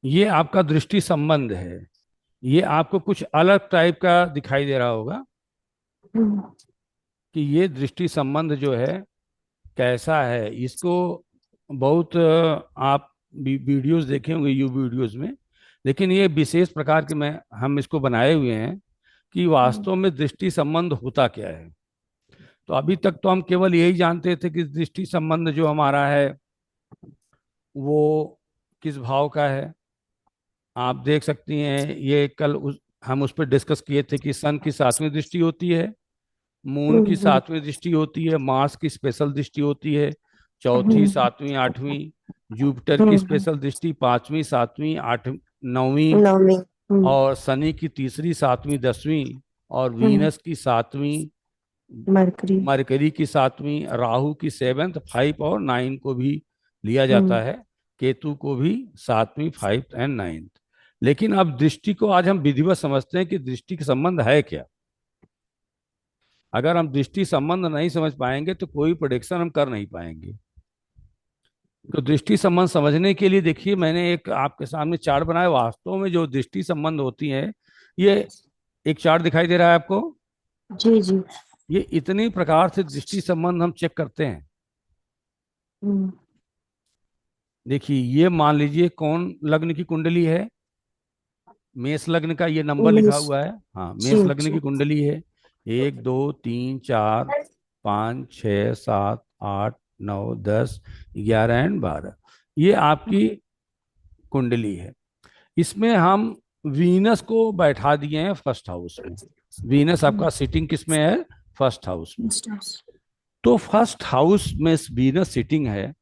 ये आपका दृष्टि संबंध है। ये आपको कुछ अलग टाइप का दिखाई दे रहा होगा हम्म। कि ये दृष्टि संबंध जो है कैसा है। इसको बहुत आप वीडियोस देखे होंगे यू वीडियोस में, लेकिन ये विशेष प्रकार के मैं हम इसको बनाए हुए हैं कि हम्म। वास्तव में दृष्टि संबंध होता क्या है। तो अभी तक तो हम केवल यही जानते थे कि दृष्टि संबंध जो हमारा है वो किस भाव का है। आप देख सकती हैं ये कल हम उस पर डिस्कस किए थे कि सन की सातवीं दृष्टि होती है, मून की हम्म। सातवीं दृष्टि होती है, मार्स की स्पेशल दृष्टि होती है, चौथी हम्म। सातवीं आठवीं, जुपिटर की हम्म। स्पेशल दृष्टि पांचवीं सातवीं आठ नौवीं, नवमी। हम्म। और शनि की तीसरी सातवीं दसवीं, और हम्म। वीनस की सातवीं, मरकरी। मरकरी की सातवीं, राहु की सेवेंथ फाइव और नाइन को भी लिया हम्म। जाता है, केतु को भी सातवीं फाइव एंड नाइन्थ। लेकिन अब दृष्टि को आज हम विधिवत समझते हैं कि दृष्टि का संबंध है क्या। अगर हम दृष्टि संबंध नहीं समझ पाएंगे तो कोई प्रोडिक्शन हम कर नहीं पाएंगे। तो दृष्टि संबंध समझने के लिए देखिए मैंने एक आपके सामने चार्ट बनाया। वास्तव में जो दृष्टि संबंध होती है, ये एक चार्ट दिखाई दे रहा है आपको। जी जी। ये इतनी प्रकार से दृष्टि संबंध हम चेक करते हैं। हम्म। देखिए ये मान लीजिए कौन लग्न की कुंडली है। मेष लग्न का ये नंबर लिखा उन्नीस। हुआ है। हाँ, जी मेष लग्न जी। की कुंडली है। एक दो तीन चार पाँच छः सात आठ नौ दस ग्यारह एंड बारह, ये आपकी कुंडली है। इसमें हम वीनस को बैठा दिए हैं फर्स्ट हाउस में। वीनस आपका सिटिंग किस में है? फर्स्ट हाउस में। तो फर्स्ट हाउस में वीनस सिटिंग है,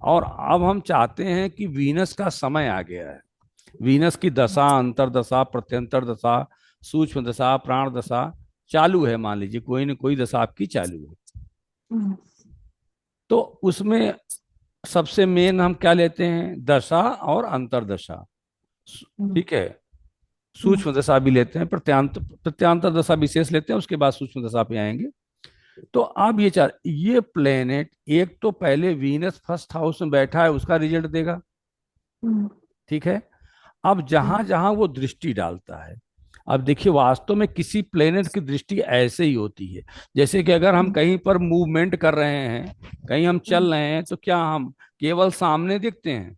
और अब हम चाहते हैं कि वीनस का समय आ गया है। वीनस की दशा, अंतरदशा, प्रत्यंतर दशा, सूक्ष्म दशा, प्राण दशा चालू है। मान लीजिए कोई न कोई दशा आपकी चालू है। हम्म। तो उसमें सबसे मेन हम क्या लेते हैं? दशा और अंतरदशा। हम्म। ठीक है। हम्म। सूक्ष्म दशा भी लेते हैं, प्रत्यांतर दशा विशेष लेते हैं, उसके बाद सूक्ष्म दशा पे आएंगे। तो अब ये प्लेनेट एक तो पहले वीनस फर्स्ट हाउस में बैठा है, उसका रिजल्ट देगा। हम्म। ठीक है। अब जहां जहां वो दृष्टि डालता है, अब देखिए वास्तव में किसी प्लेनेट की दृष्टि ऐसे ही होती है। जैसे कि अगर हम हम्म। कहीं पर मूवमेंट कर रहे हैं, कहीं हम हम्म। चल रहे हैं, तो क्या हम केवल सामने देखते हैं?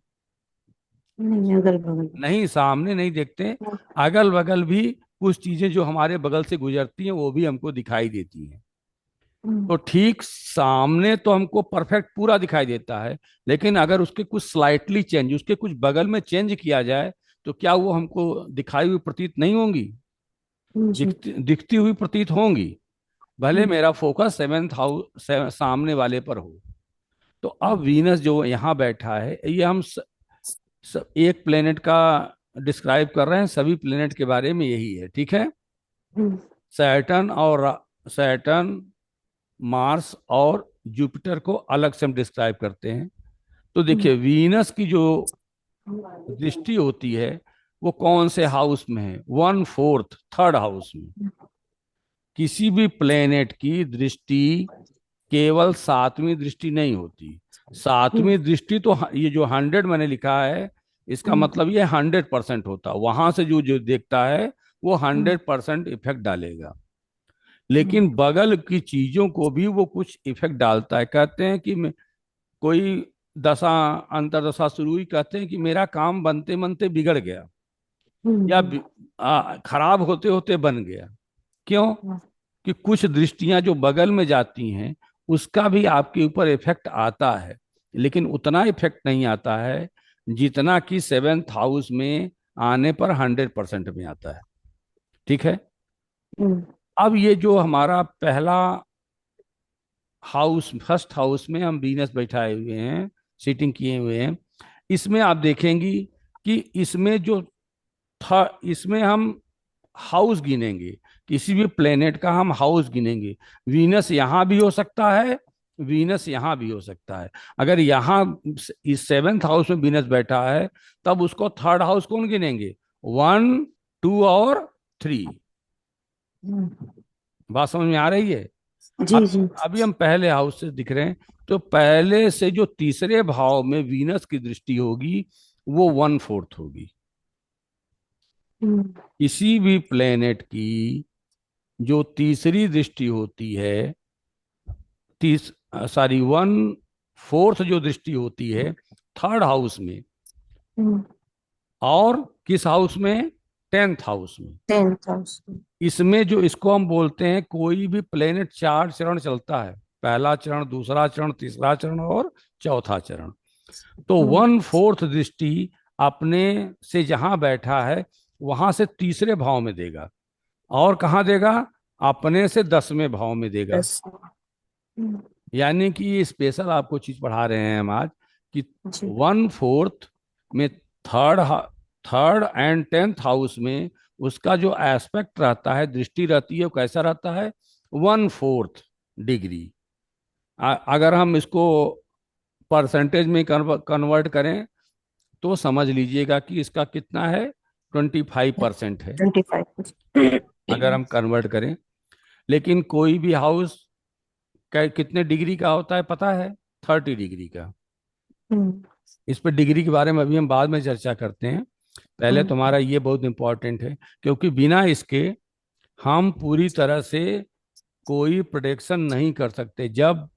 नहीं, अगल बगल। नहीं, सामने नहीं देखते। अगल बगल भी कुछ चीजें जो हमारे बगल से गुजरती हैं वो भी हमको दिखाई देती हैं। हम्म। तो ठीक सामने तो हमको परफेक्ट पूरा दिखाई देता है, लेकिन अगर उसके कुछ स्लाइटली चेंज, उसके कुछ बगल में चेंज किया जाए, तो क्या वो हमको दिखाई हुई प्रतीत नहीं होंगी? जी। दिखती दिखती हुई प्रतीत होंगी। भले हम्म। मेरा फोकस सेवेंथ हाउस सामने वाले पर हो। तो अब वीनस जो यहाँ बैठा है, ये हम एक प्लेनेट का डिस्क्राइब कर रहे हैं, सभी प्लेनेट के बारे में यही है। ठीक है। हम्म। सैटर्न और सैटर्न, मार्स और जुपिटर को अलग से हम डिस्क्राइब करते हैं। तो हम्म। देखिए वीनस की जो दृष्टि होती है वो कौन से हाउस में है? वन फोर्थ, थर्ड हाउस में। किसी भी प्लेनेट की दृष्टि केवल सातवीं दृष्टि नहीं होती। हम्म। सातवीं दृष्टि तो ये जो 100 मैंने लिखा है, इसका हम्म। मतलब ये 100% होता है। वहां से जो जो देखता है वो हम्म। 100% इफेक्ट डालेगा। हम्म। लेकिन बगल की चीजों को भी वो कुछ इफेक्ट डालता है। कहते हैं कि कोई दशा, अंतरदशा शुरू हुई, कहते हैं कि मेरा काम बनते बनते बिगड़ गया, या हम्म। खराब होते होते बन गया। क्यों? हम्म। कि कुछ दृष्टियां जो बगल में जाती हैं उसका भी आपके ऊपर इफेक्ट आता है, लेकिन उतना इफेक्ट नहीं आता है जितना कि सेवेंथ हाउस में आने पर 100% में आता है। ठीक है। हम्म। अब ये जो हमारा पहला हाउस, फर्स्ट हाउस में हम वीनस बैठाए हुए हैं, सीटिंग किए हुए हैं, इसमें आप देखेंगी कि इसमें जो था, इसमें हम हाउस गिनेंगे। किसी भी प्लेनेट का हम हाउस गिनेंगे। वीनस यहाँ भी हो सकता है, वीनस यहाँ भी हो सकता है। अगर यहाँ इस सेवेंथ हाउस में वीनस बैठा है, तब उसको थर्ड हाउस कौन गिनेंगे? वन, टू और थ्री। हम्म। बात समझ में आ रही है? जी अब जी। अभी हम पहले हाउस से दिख रहे हैं। तो पहले से जो तीसरे भाव में वीनस की दृष्टि होगी वो वन फोर्थ होगी। किसी भी प्लेनेट की जो तीसरी दृष्टि होती है, तीस सॉरी 1/4 जो दृष्टि होती है थर्ड हाउस में, और किस हाउस में, 10th हाउस में। 10,000। इसमें जो इसको हम बोलते हैं, कोई भी प्लेनेट 4 चरण चलता है, पहला चरण, दूसरा चरण, तीसरा चरण और चौथा चरण। तो 1/4 दृष्टि अपने से जहां बैठा है वहां से तीसरे भाव में देगा, और कहाँ देगा, अपने से 10वें भाव में देगा। 10। हम्म, यानी कि ये स्पेशल आपको चीज पढ़ा रहे हैं हम आज, कि जी। 1/4 में third third and 10th house में उसका जो एस्पेक्ट रहता है, दृष्टि रहती है, वो कैसा रहता है, 1/4 डिग्री। अगर हम इसको परसेंटेज में कन्वर्ट करें तो समझ लीजिएगा कि इसका कितना है, 25% है, 25%। अगर हम कन्वर्ट करें। लेकिन कोई भी हाउस कितने डिग्री का होता है पता है, 30 डिग्री का। हम्म, इस पर डिग्री के बारे में अभी हम बाद में चर्चा करते हैं, पहले हम्म, तुम्हारा ये बहुत इंपॉर्टेंट है, क्योंकि बिना इसके हम पूरी तरह से कोई प्रोडिक्शन नहीं कर सकते। जब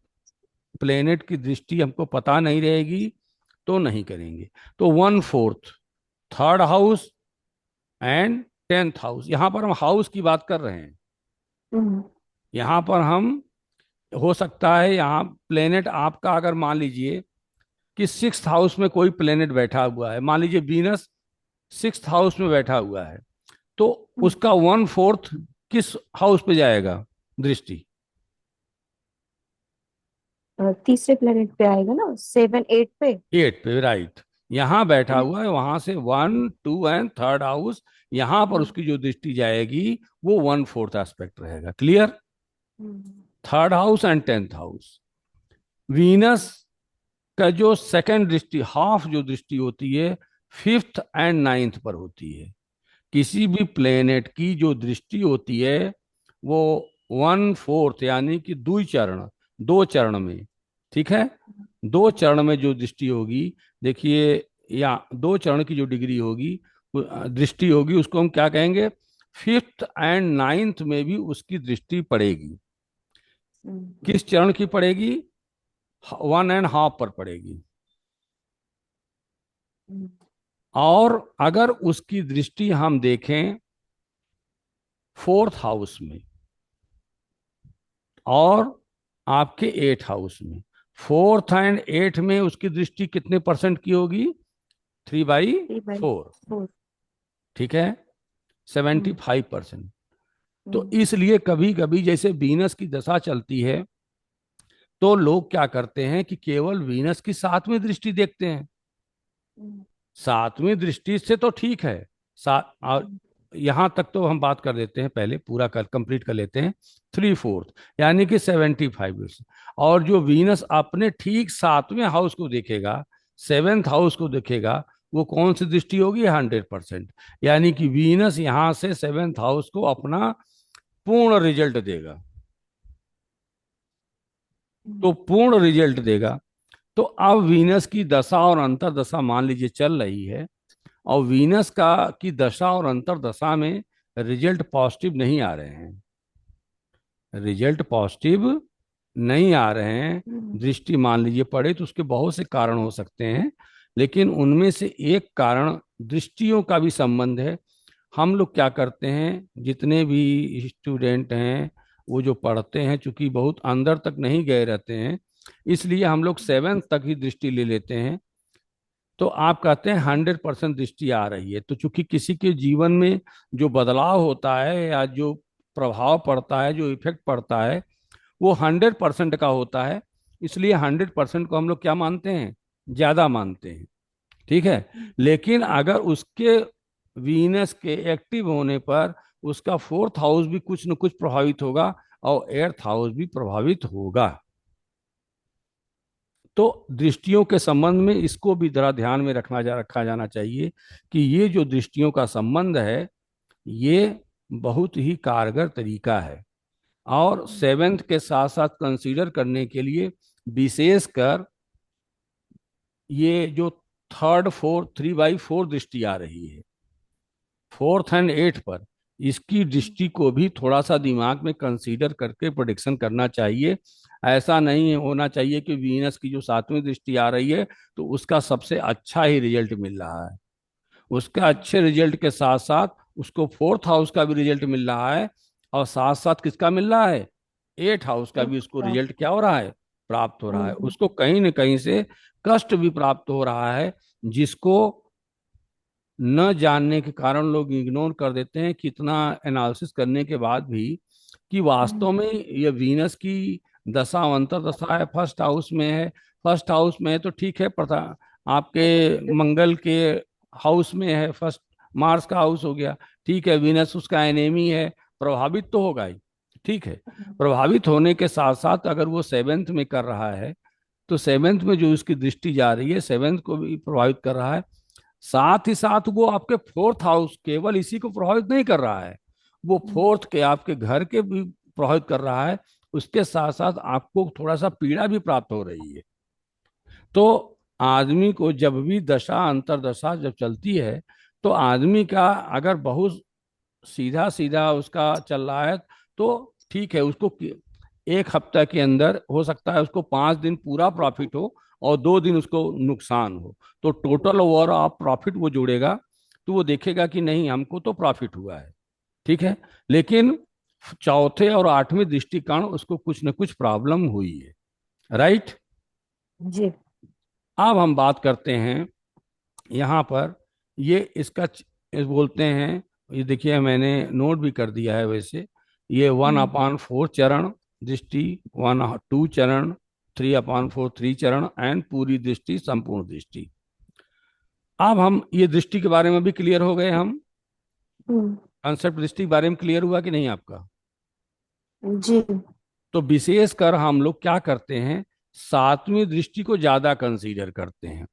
प्लेनेट की दृष्टि हमको पता नहीं रहेगी तो नहीं करेंगे। तो 1/4, third house and 10th house, यहां पर हम हाउस की बात कर रहे हैं। हम्म, यहां पर हम, हो सकता है यहाँ प्लेनेट आपका, अगर मान लीजिए कि 6th हाउस में कोई प्लेनेट बैठा हुआ है, मान लीजिए वीनस 6th हाउस में बैठा हुआ है, तो हम्म। उसका 1/4 किस हाउस पे जाएगा दृष्टि, तीसरे प्लेनेट पे आएगा ना, 7, 8 पे। 8 पे, राइट। यहाँ बैठा हुआ है, वहां से 1, 2 एंड 3rd हाउस, यहाँ पर हम्म, उसकी जो दृष्टि जाएगी वो 1/4 एस्पेक्ट रहेगा। Clear? Hmm, 3rd house and 10th house. Venus का जो सेकंड दृष्टि, हाफ जो दृष्टि होती है, 5th एंड 9th पर होती है। किसी भी प्लेनेट की जो दृष्टि होती है वो 1/4 यानी कि द्विचरण, 2 चरण में, ठीक है, 2 चरण में जो दृष्टि होगी, देखिए, या 2 चरण की जो डिग्री होगी, दृष्टि होगी, उसको हम क्या कहेंगे, 5th एंड 9th में भी उसकी दृष्टि पड़ेगी। हम्म, किस चरण की पड़ेगी, 1.5 पर पड़ेगी। हम्म, और अगर उसकी दृष्टि हम देखें 4th हाउस में और आपके 8th हाउस में, 4th एंड 8th में उसकी दृष्टि कितने परसेंट की होगी, 3/4। 3/4, ठीक है, सेवेंटी हम्म, फाइव परसेंट तो हम्म, इसलिए कभी कभी जैसे वीनस की दशा चलती है, तो लोग क्या करते हैं कि केवल वीनस की 7वीं दृष्टि देखते हैं। हम्म, 7वीं दृष्टि से तो ठीक है, और यहां तक तो हम बात कर लेते हैं, पहले पूरा कर कंप्लीट कर लेते हैं। 3/4 यानी कि 75%। और जो वीनस अपने ठीक 7वें हाउस को देखेगा, 7th हाउस को देखेगा, वो कौन सी दृष्टि होगी, 100%। यानी कि वीनस यहां से 7th हाउस को अपना पूर्ण रिजल्ट देगा। तो पूर्ण रिजल्ट देगा। तो अब वीनस की दशा और अंतर दशा मान लीजिए चल रही है, और वीनस का की दशा और अंतर दशा में रिजल्ट पॉजिटिव नहीं आ रहे हैं, रिजल्ट पॉजिटिव नहीं आ रहे हैं, हम्म, दृष्टि मान लीजिए पड़े, तो उसके बहुत से कारण हो सकते हैं। लेकिन उनमें से एक कारण दृष्टियों का भी संबंध है। हम लोग क्या करते हैं, जितने भी स्टूडेंट हैं वो जो पढ़ते हैं, चूंकि बहुत अंदर तक नहीं गए रहते हैं, इसलिए हम लोग 7th तक ही दृष्टि ले लेते हैं। तो आप कहते हैं 100% दृष्टि आ रही है, तो चूंकि किसी के जीवन में जो बदलाव होता है या जो प्रभाव पड़ता है, जो इफेक्ट पड़ता है, वो 100% का होता है। इसलिए 100% को हम लोग क्या मानते हैं, ज्यादा मानते हैं, ठीक है। लेकिन अगर उसके वीनस के एक्टिव होने पर उसका 4th हाउस भी कुछ न कुछ प्रभावित होगा, और 8th हाउस भी प्रभावित होगा। तो दृष्टियों के संबंध में इसको भी जरा ध्यान में रखा जाना चाहिए, कि ये जो दृष्टियों का संबंध है, ये बहुत ही कारगर तरीका है। और 7th के साथ साथ कंसीडर करने के लिए विशेषकर ये जो 3/4 दृष्टि आ रही है, फोर्थ एंड एट पर, इसकी दृष्टि को भी थोड़ा सा दिमाग में कंसीडर करके प्रोडिक्शन करना चाहिए। ऐसा नहीं होना चाहिए कि वीनस की जो सातवीं दृष्टि आ रही है तो उसका सबसे अच्छा ही रिजल्ट मिल रहा है, उसका अच्छे रिजल्ट के साथ साथ उसको फोर्थ हाउस का भी रिजल्ट मिल रहा है, और साथ साथ किसका मिल रहा है, एट हाउस का भी उसको अच्छा। रिजल्ट क्या हो रहा है, प्राप्त हो रहा है। हम्म। उसको कहीं न कहीं से कष्ट भी प्राप्त हो रहा है, जिसको न जानने के कारण लोग इग्नोर कर देते हैं, कितना एनालिसिस करने के बाद भी, कि वास्तव में ये वीनस की दशा अंतर दशा है, फर्स्ट हाउस में है। फर्स्ट हाउस में है तो ठीक है, प्रथा आपके मंगल के हाउस में है, फर्स्ट मार्स का हाउस हो गया, ठीक है, वीनस उसका एनेमी है, प्रभावित तो होगा ही, ठीक है। प्रभावित होने के साथ साथ अगर वो सेवेंथ में कर रहा है, तो सेवेंथ में जो उसकी दृष्टि जा रही है सेवेंथ को भी प्रभावित कर रहा है। साथ ही साथ वो आपके फोर्थ हाउस, केवल इसी को प्रभावित नहीं कर रहा है, वो फोर्थ के आपके घर के भी प्रभावित कर रहा है। उसके साथ साथ आपको थोड़ा सा पीड़ा भी प्राप्त हो रही है। तो आदमी को जब भी दशा अंतरदशा जब चलती है, तो आदमी का अगर बहुत सीधा सीधा उसका चल रहा है तो ठीक है, उसको एक हफ्ता के अंदर हो सकता है उसको 5 दिन पूरा प्रॉफिट हो और 2 दिन उसको नुकसान हो, तो टोटल ओवर आप प्रॉफिट वो जोड़ेगा, तो वो देखेगा कि नहीं हमको तो प्रॉफिट हुआ है, ठीक है। लेकिन चौथे और आठवें दृष्टिकोण उसको कुछ न कुछ प्रॉब्लम हुई है, राइट। जी। अब हम बात करते हैं यहाँ पर, ये इसका बोलते हैं, ये देखिए मैंने नोट भी कर दिया है वैसे, ये 1/4 चरण दृष्टि, 1/2 चरण, 3/4 3 चरण एंड पूरी दृष्टि संपूर्ण दृष्टि। अब हम ये दृष्टि के बारे में भी क्लियर हो गए हम, हम्म। कंसेप्ट दृष्टि के बारे में क्लियर हुआ कि नहीं आपका। जी। तो विशेषकर हम लोग क्या करते हैं, सातवीं दृष्टि को ज्यादा कंसीडर करते हैं,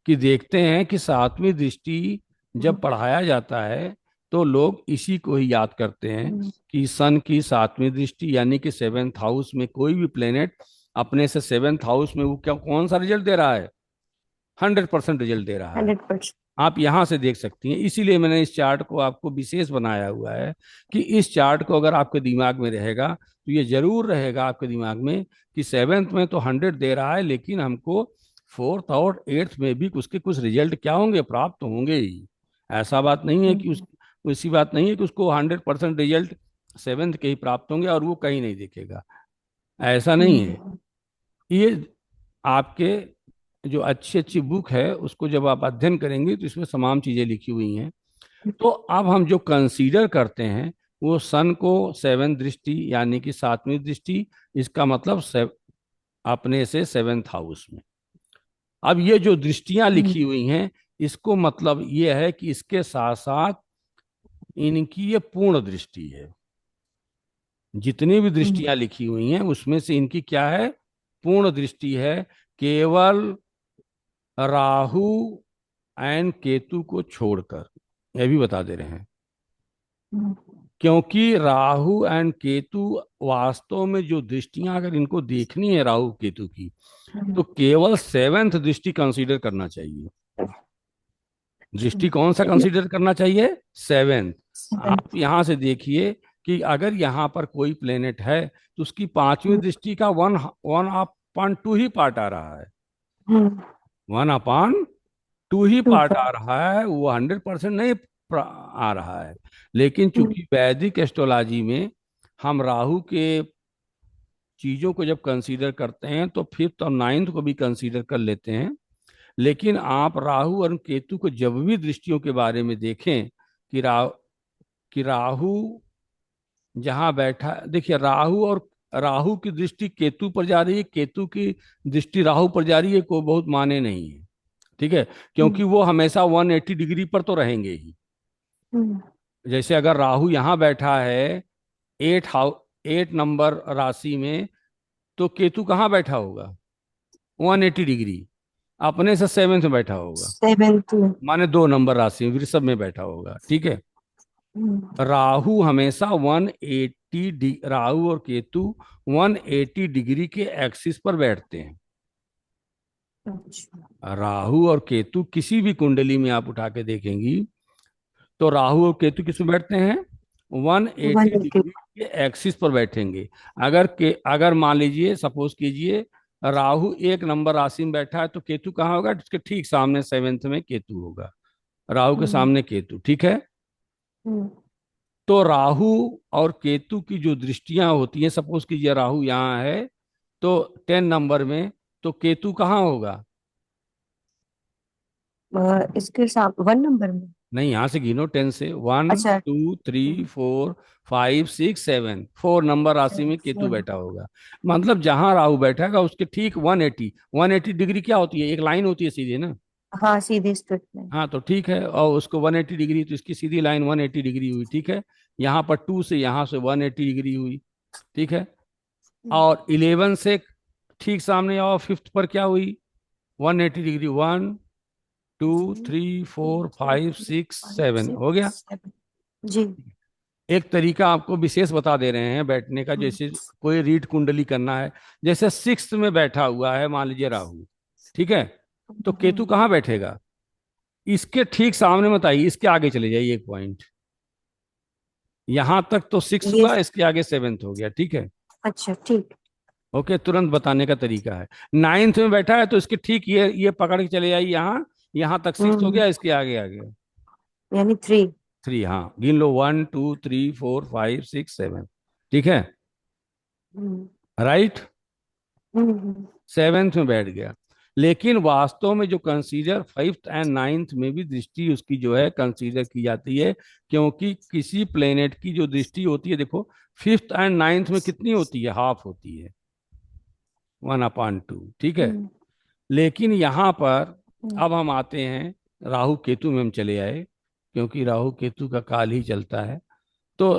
कि देखते हैं कि सातवीं दृष्टि जब पढ़ाया जाता है तो लोग इसी को ही याद करते हैं, कि सन की सातवीं दृष्टि यानी कि सेवेंथ हाउस में कोई भी प्लेनेट अपने से सेवेंथ हाउस में वो क्या कौन सा रिजल्ट दे रहा है, 100% रिजल्ट दे रहा है। 100%। आप यहां से देख सकती हैं, इसीलिए मैंने इस चार्ट को आपको विशेष बनाया हुआ है, कि इस चार्ट को अगर आपके दिमाग में रहेगा तो ये जरूर रहेगा आपके दिमाग में, कि सेवेंथ में तो 100 दे रहा है, लेकिन हमको फोर्थ और एट्थ में भी उसके कुछ रिजल्ट क्या होंगे, प्राप्त होंगे ही। ऐसा बात नहीं है कि उसी बात नहीं है कि उसको 100% रिजल्ट सेवेंथ के ही प्राप्त होंगे और वो कहीं नहीं दिखेगा, ऐसा नहीं है। ये आपके जो अच्छी अच्छी बुक है उसको जब आप अध्ययन करेंगे तो इसमें तमाम चीजें लिखी हुई हैं। तो अब हम जो कंसीडर करते हैं वो सन को सेवन दृष्टि यानी कि सातवीं दृष्टि, इसका मतलब अपने से सेवेंथ हाउस में। अब ये जो दृष्टियां लिखी हुई हैं, इसको मतलब ये है कि इसके साथ साथ इनकी ये पूर्ण दृष्टि है। जितनी भी दृष्टियां लिखी हुई हैं उसमें से इनकी क्या है, पूर्ण दृष्टि है। केवल राहु एंड केतु को छोड़कर, यह भी बता दे रहे हैं, क्योंकि राहु एंड केतु वास्तव में जो दृष्टियां अगर इनको देखनी है राहु केतु की, तो केवल सेवेंथ दृष्टि कंसीडर करना चाहिए। दृष्टि कौन सा कंसीडर करना चाहिए, सेवेंथ। आप यहां से देखिए कि अगर यहाँ पर कोई प्लेनेट है तो उसकी पांचवी दृष्टि का 1/2 ही पार्ट आ रहा है, 1/2 ही पार्ट आ रहा है, वो 100% नहीं आ रहा है। लेकिन चूंकि वैदिक एस्ट्रोलॉजी में हम राहु के चीजों को जब कंसीडर करते हैं तो फिफ्थ और नाइन्थ को भी कंसीडर कर लेते हैं। लेकिन आप राहु और केतु को जब भी दृष्टियों के बारे में देखें, कि राहु जहां बैठा, देखिए राहु और राहु की दृष्टि केतु पर जा रही है, केतु की दृष्टि राहु पर जा रही है, कोई बहुत माने नहीं है, ठीक है, क्योंकि वो हमेशा 180 डिग्री पर तो रहेंगे ही। जैसे अगर राहु यहाँ बैठा है 8 नंबर राशि में, तो केतु कहाँ बैठा होगा, 180 डिग्री, अपने से सेवेंथ में बैठा होगा, 7th में। माने 2 नंबर राशि में वृषभ में बैठा होगा, ठीक है। राहु हमेशा 180 राहु और केतु 180 डिग्री के एक्सिस पर बैठते हैं। अच्छा। राहु और केतु किसी भी कुंडली में आप उठा के देखेंगी तो राहु और केतु किस में बैठते हैं? 180 180। डिग्री के एक्सिस पर बैठेंगे। अगर मान लीजिए, सपोज कीजिए, राहु एक नंबर राशि में बैठा है, तो केतु कहाँ होगा? उसके ठीक सामने सेवेंथ में केतु होगा, राहु के हम्म। सामने केतु, ठीक है। हम्म। तो राहु और केतु की जो दृष्टियां होती हैं, सपोज कीजिए राहु यहाँ है तो 10 नंबर में, तो केतु कहाँ होगा? इसके साथ 1 नंबर में। नहीं, यहां से गिनो 10 से, वन अच्छा। Two three four five six seven, 4 number राशि में केतु 4। बैठा होगा। मतलब जहां राहु बैठेगा उसके ठीक 180 डिग्री क्या होती है? एक लाइन होती है सीधी ना। हाँ, सीधे स्ट्रेट में। हाँ, तो ठीक है, और उसको 180 डिग्री, तो इसकी सीधी लाइन 180 डिग्री हुई, ठीक है। यहाँ पर 2 से यहाँ से 180 डिग्री हुई, ठीक है। और 11 से ठीक सामने आओ, फिफ्थ पर क्या हुई? 180 डिग्री, 1 2 3 4 5 6 7, हो गया। 7। जी। एक तरीका आपको विशेष बता दे रहे हैं बैठने का, जैसे कोई रीड कुंडली करना है, जैसे सिक्स्थ में बैठा हुआ है मान लीजिए राहु, ठीक है। तो केतु कहाँ बैठेगा? इसके ठीक सामने मत आइए, इसके आगे चले जाइए एक पॉइंट। यहां तक तो सिक्स ये। हुआ, इसके आगे सेवेंथ हो गया, ठीक है। अच्छा, ठीक। ओके, तुरंत बताने का तरीका है। नाइन्थ में बैठा है तो इसके ठीक ये पकड़ के चले जाइए यहाँ, यहाँ तक सिक्स हो हम्म। गया, इसके आगे आ गया यानी 3। 3। हाँ, गिन लो, 1 2 3 4 5 6 7, ठीक है, हम्म। राइट। हम्म। सेवेंथ में बैठ गया। लेकिन वास्तव में जो कंसीडर फिफ्थ एंड नाइन्थ में भी दृष्टि उसकी जो है कंसीडर की जाती है, क्योंकि किसी प्लेनेट की जो दृष्टि होती है, देखो, फिफ्थ एंड नाइन्थ में कितनी होती है? हाफ होती है, 1/2, ठीक है। हम्म। लेकिन यहाँ पर हम्म। अब हम आते हैं, राहु केतु में हम चले आए, क्योंकि राहु केतु का काल ही चलता है। तो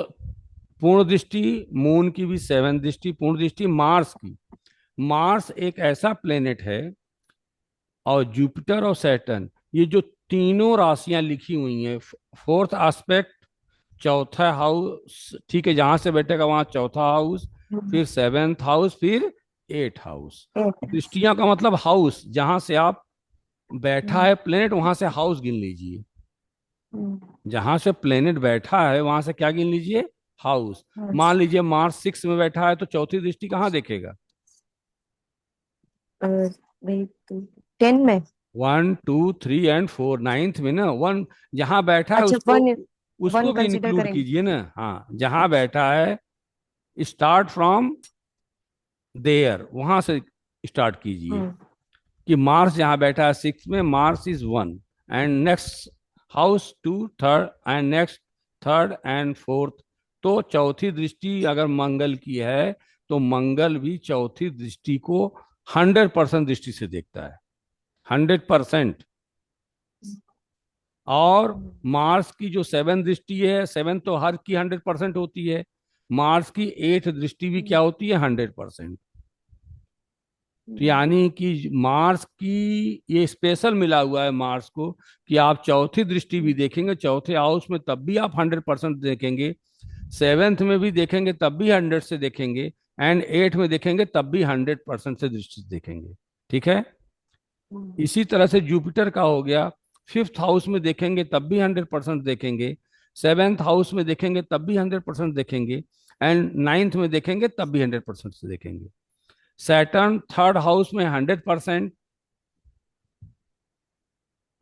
पूर्ण दृष्टि मून की भी, सेवन दृष्टि, पूर्ण दृष्टि मार्स की। मार्स एक ऐसा प्लेनेट है, और जुपिटर और सैटर्न, ये जो तीनों राशियां लिखी हुई हैं, फोर्थ एस्पेक्ट, चौथा हाउस, ठीक है, जहां से बैठेगा वहां चौथा हाउस, हम्म। फिर सेवेंथ हाउस, फिर एट हाउस। एक। दृष्टियां का मतलब हाउस, जहां से आप बैठा हम्म। है प्लेनेट, वहां से हाउस गिन लीजिए। हम्म। जहां से प्लेनेट बैठा है वहां से क्या गिन लीजिए? हाउस। मान बस। लीजिए मार्स 6 में बैठा है, तो चौथी दृष्टि कहाँ देखेगा? वही तो 10 में। 1 2 3 एंड 4, नाइन्थ में ना, वन जहां बैठा है अच्छा, उसको, वन उसको भी कंसिडर इंक्लूड करेंगे। कीजिए ना। हाँ, जहां अच्छा। बैठा है, स्टार्ट फ्रॉम देयर, वहां से स्टार्ट कीजिए। हम्म। कि मार्स जहां बैठा है 6 में, Mars is 1, and next house 2, third, and next third and fourth. तो चौथी दृष्टि अगर मंगल की है, तो मंगल भी चौथी दृष्टि को 100% दृष्टि से देखता है, 100%। और मार्स की जो सेवन दृष्टि है, सेवन तो हर की 100% होती है, मार्स की एट दृष्टि भी क्या होती है? 100%। तो यानी कि मार्स की ये स्पेशल मिला हुआ है मार्स को, कि आप चौथी दृष्टि भी देखेंगे चौथे हाउस में, तब भी आप 100% देखेंगे, सेवेंथ में भी देखेंगे तब भी 100 से देखेंगे, एंड एट में देखेंगे तब भी 100% से दृष्टि देखेंगे, ठीक है। इसी तरह से जुपिटर का हो गया, फिफ्थ हाउस में देखेंगे तब भी 100% देखेंगे, सेवेंथ हाउस में देखेंगे तब भी 100% देखेंगे, एंड नाइन्थ में देखेंगे तब भी 100% से देखेंगे। सैटर्न थर्ड हाउस में 100%,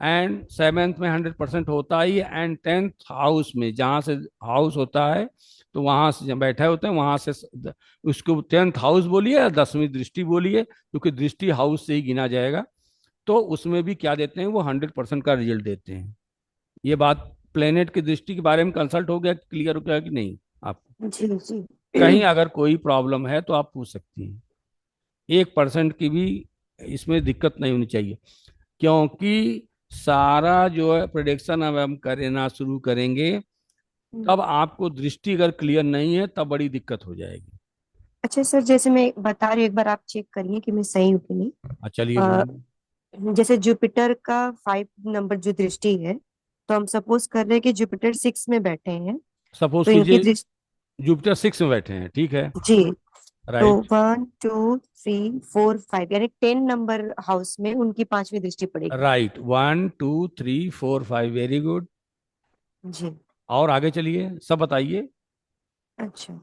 एंड सेवेंथ में 100% होता ही है, एंड टेंथ हाउस में जहां से हाउस होता है, तो वहां से जब बैठे होते हैं वहां से उसको टेंथ हाउस बोलिए या 10वीं दृष्टि बोलिए, क्योंकि दृष्टि हाउस से ही गिना जाएगा। तो उसमें भी क्या देते हैं? वो 100% का रिजल्ट देते हैं। ये बात प्लेनेट की दृष्टि के बारे में कंसल्ट हो गया, क्लियर हो गया कि नहीं आप? जी। जी। कहीं अगर कोई प्रॉब्लम है तो आप पूछ सकती हैं, 1% की भी इसमें दिक्कत नहीं होनी चाहिए, क्योंकि सारा जो है प्रोडिक्शन अब हम करना शुरू करेंगे, तब आपको दृष्टि अगर क्लियर नहीं है तब बड़ी दिक्कत हो जाएगी। अच्छा सर, जैसे मैं बता रही हूँ, एक बार आप चेक करिए कि मैं सही हूँ कि नहीं। चलिए अ, बोलिए। जैसे जुपिटर का 5 नंबर जो दृष्टि है, तो हम सपोज कर रहे हैं कि जुपिटर 6 में बैठे हैं। सपोज तो इनकी कीजिए दृष्टि। जुपिटर 6 में बैठे हैं, ठीक है, जी। तो राइट। 1 2 3 4 5 यानी 10 नंबर हाउस में उनकी 5वीं दृष्टि पड़ेगी। Right, 1 2 3 4 5, very good. जी। और आगे चलिए, सब बताइए। अच्छा,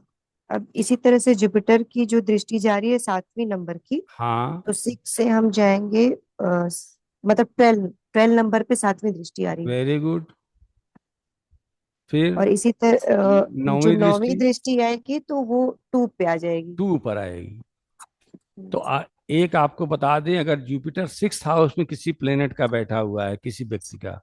अब इसी तरह से जुपिटर की जो दृष्टि जा रही है 7वीं नंबर की, हाँ, तो 6 से हम जाएंगे मतलब 12 नंबर पे 7वीं दृष्टि आ रही है। Very good. फिर और इसी तरह जो नौवीं 9वीं दृष्टि दृष्टि आएगी तो वो 2 पे आ जाएगी। टू ऊपर आएगी। तो हम्म। एक आपको बता दें, अगर जुपिटर सिक्स हाउस में किसी प्लेनेट का बैठा हुआ है, किसी व्यक्ति का,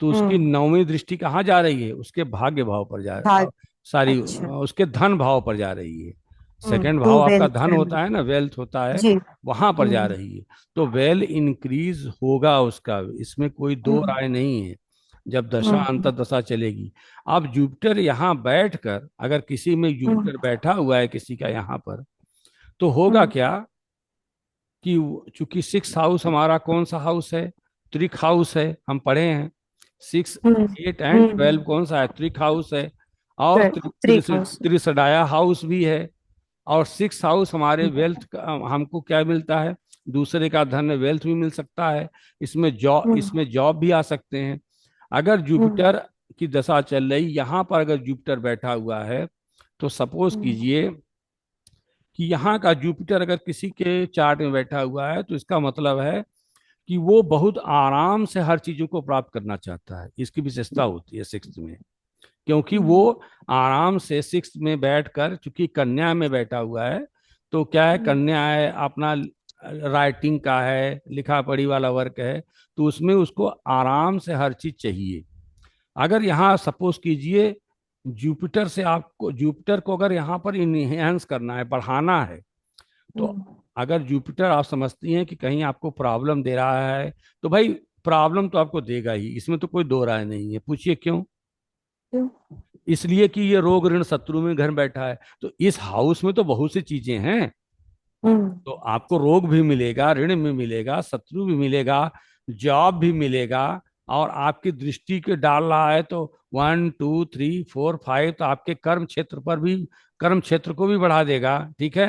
तो उसकी हम्म, नौवीं दृष्टि कहाँ जा रही है? उसके भाग्य भाव पर भाग। अच्छा। उसके धन भाव पर जा रही है। सेकंड टू भाव आपका वेल्थ धन फैमिली। होता है ना, वेल्थ होता है, जी। वहां पर जा हम्म। रही है। तो वेल इंक्रीज होगा उसका, इसमें कोई दो हम्म। राय नहीं है, जब दशा हम्म। अंतर दशा चलेगी। अब जुपिटर यहाँ बैठकर, अगर किसी में हम्म। जुपिटर बैठा हुआ है किसी का यहाँ पर, तो होगा हम्म। क्या कि चूंकि सिक्स हाउस हमारा कौन सा हाउस है? त्रिक हाउस है, हम पढ़े हैं। Six, hmm. एट एंड हम्म। 12 कौन सा है? त्रिक हाउस है। और थ्री हाउस। त्रिसडाया हाउस भी है। और सिक्स हाउस हमारे हम्म। वेल्थ का, हमको क्या मिलता है? दूसरे का धन, वेल्थ भी मिल सकता है। इसमें जॉब भी आ सकते हैं। अगर हम्म। जुपिटर की दशा चल रही, यहाँ पर अगर जुपिटर बैठा हुआ है, तो सपोज हम्म। कीजिए कि यहाँ का जुपिटर अगर किसी के चार्ट में बैठा हुआ है, तो इसका मतलब है कि वो बहुत आराम से हर चीजों को प्राप्त करना चाहता है। इसकी विशेषता होती है सिक्स में, क्योंकि वो हम्म। आराम से सिक्स में बैठकर, चूंकि कन्या में बैठा हुआ है, तो क्या है, हम्म। कन्या है, अपना राइटिंग का है, लिखा पढ़ी वाला वर्क है, तो उसमें उसको आराम से हर चीज चाहिए। अगर यहाँ सपोज कीजिए जुपिटर को अगर यहाँ पर इनहेंस करना है, बढ़ाना है, तो हम्म। अगर जुपिटर आप समझती हैं कि कहीं आपको प्रॉब्लम दे रहा है, तो भाई प्रॉब्लम तो आपको देगा ही, इसमें तो कोई दो राय नहीं है। पूछिए क्यों? क्यों? इसलिए कि ये रोग ऋण शत्रु में घर बैठा है, तो इस हाउस में तो बहुत सी चीजें हैं। हम्म। तो आपको रोग भी मिलेगा, ऋण भी मिलेगा, शत्रु भी मिलेगा, जॉब भी मिलेगा। और आपकी दृष्टि के डाल रहा है तो 1 2 3 4 5, तो आपके कर्म क्षेत्र पर भी, कर्म क्षेत्र को भी बढ़ा देगा। ठीक है।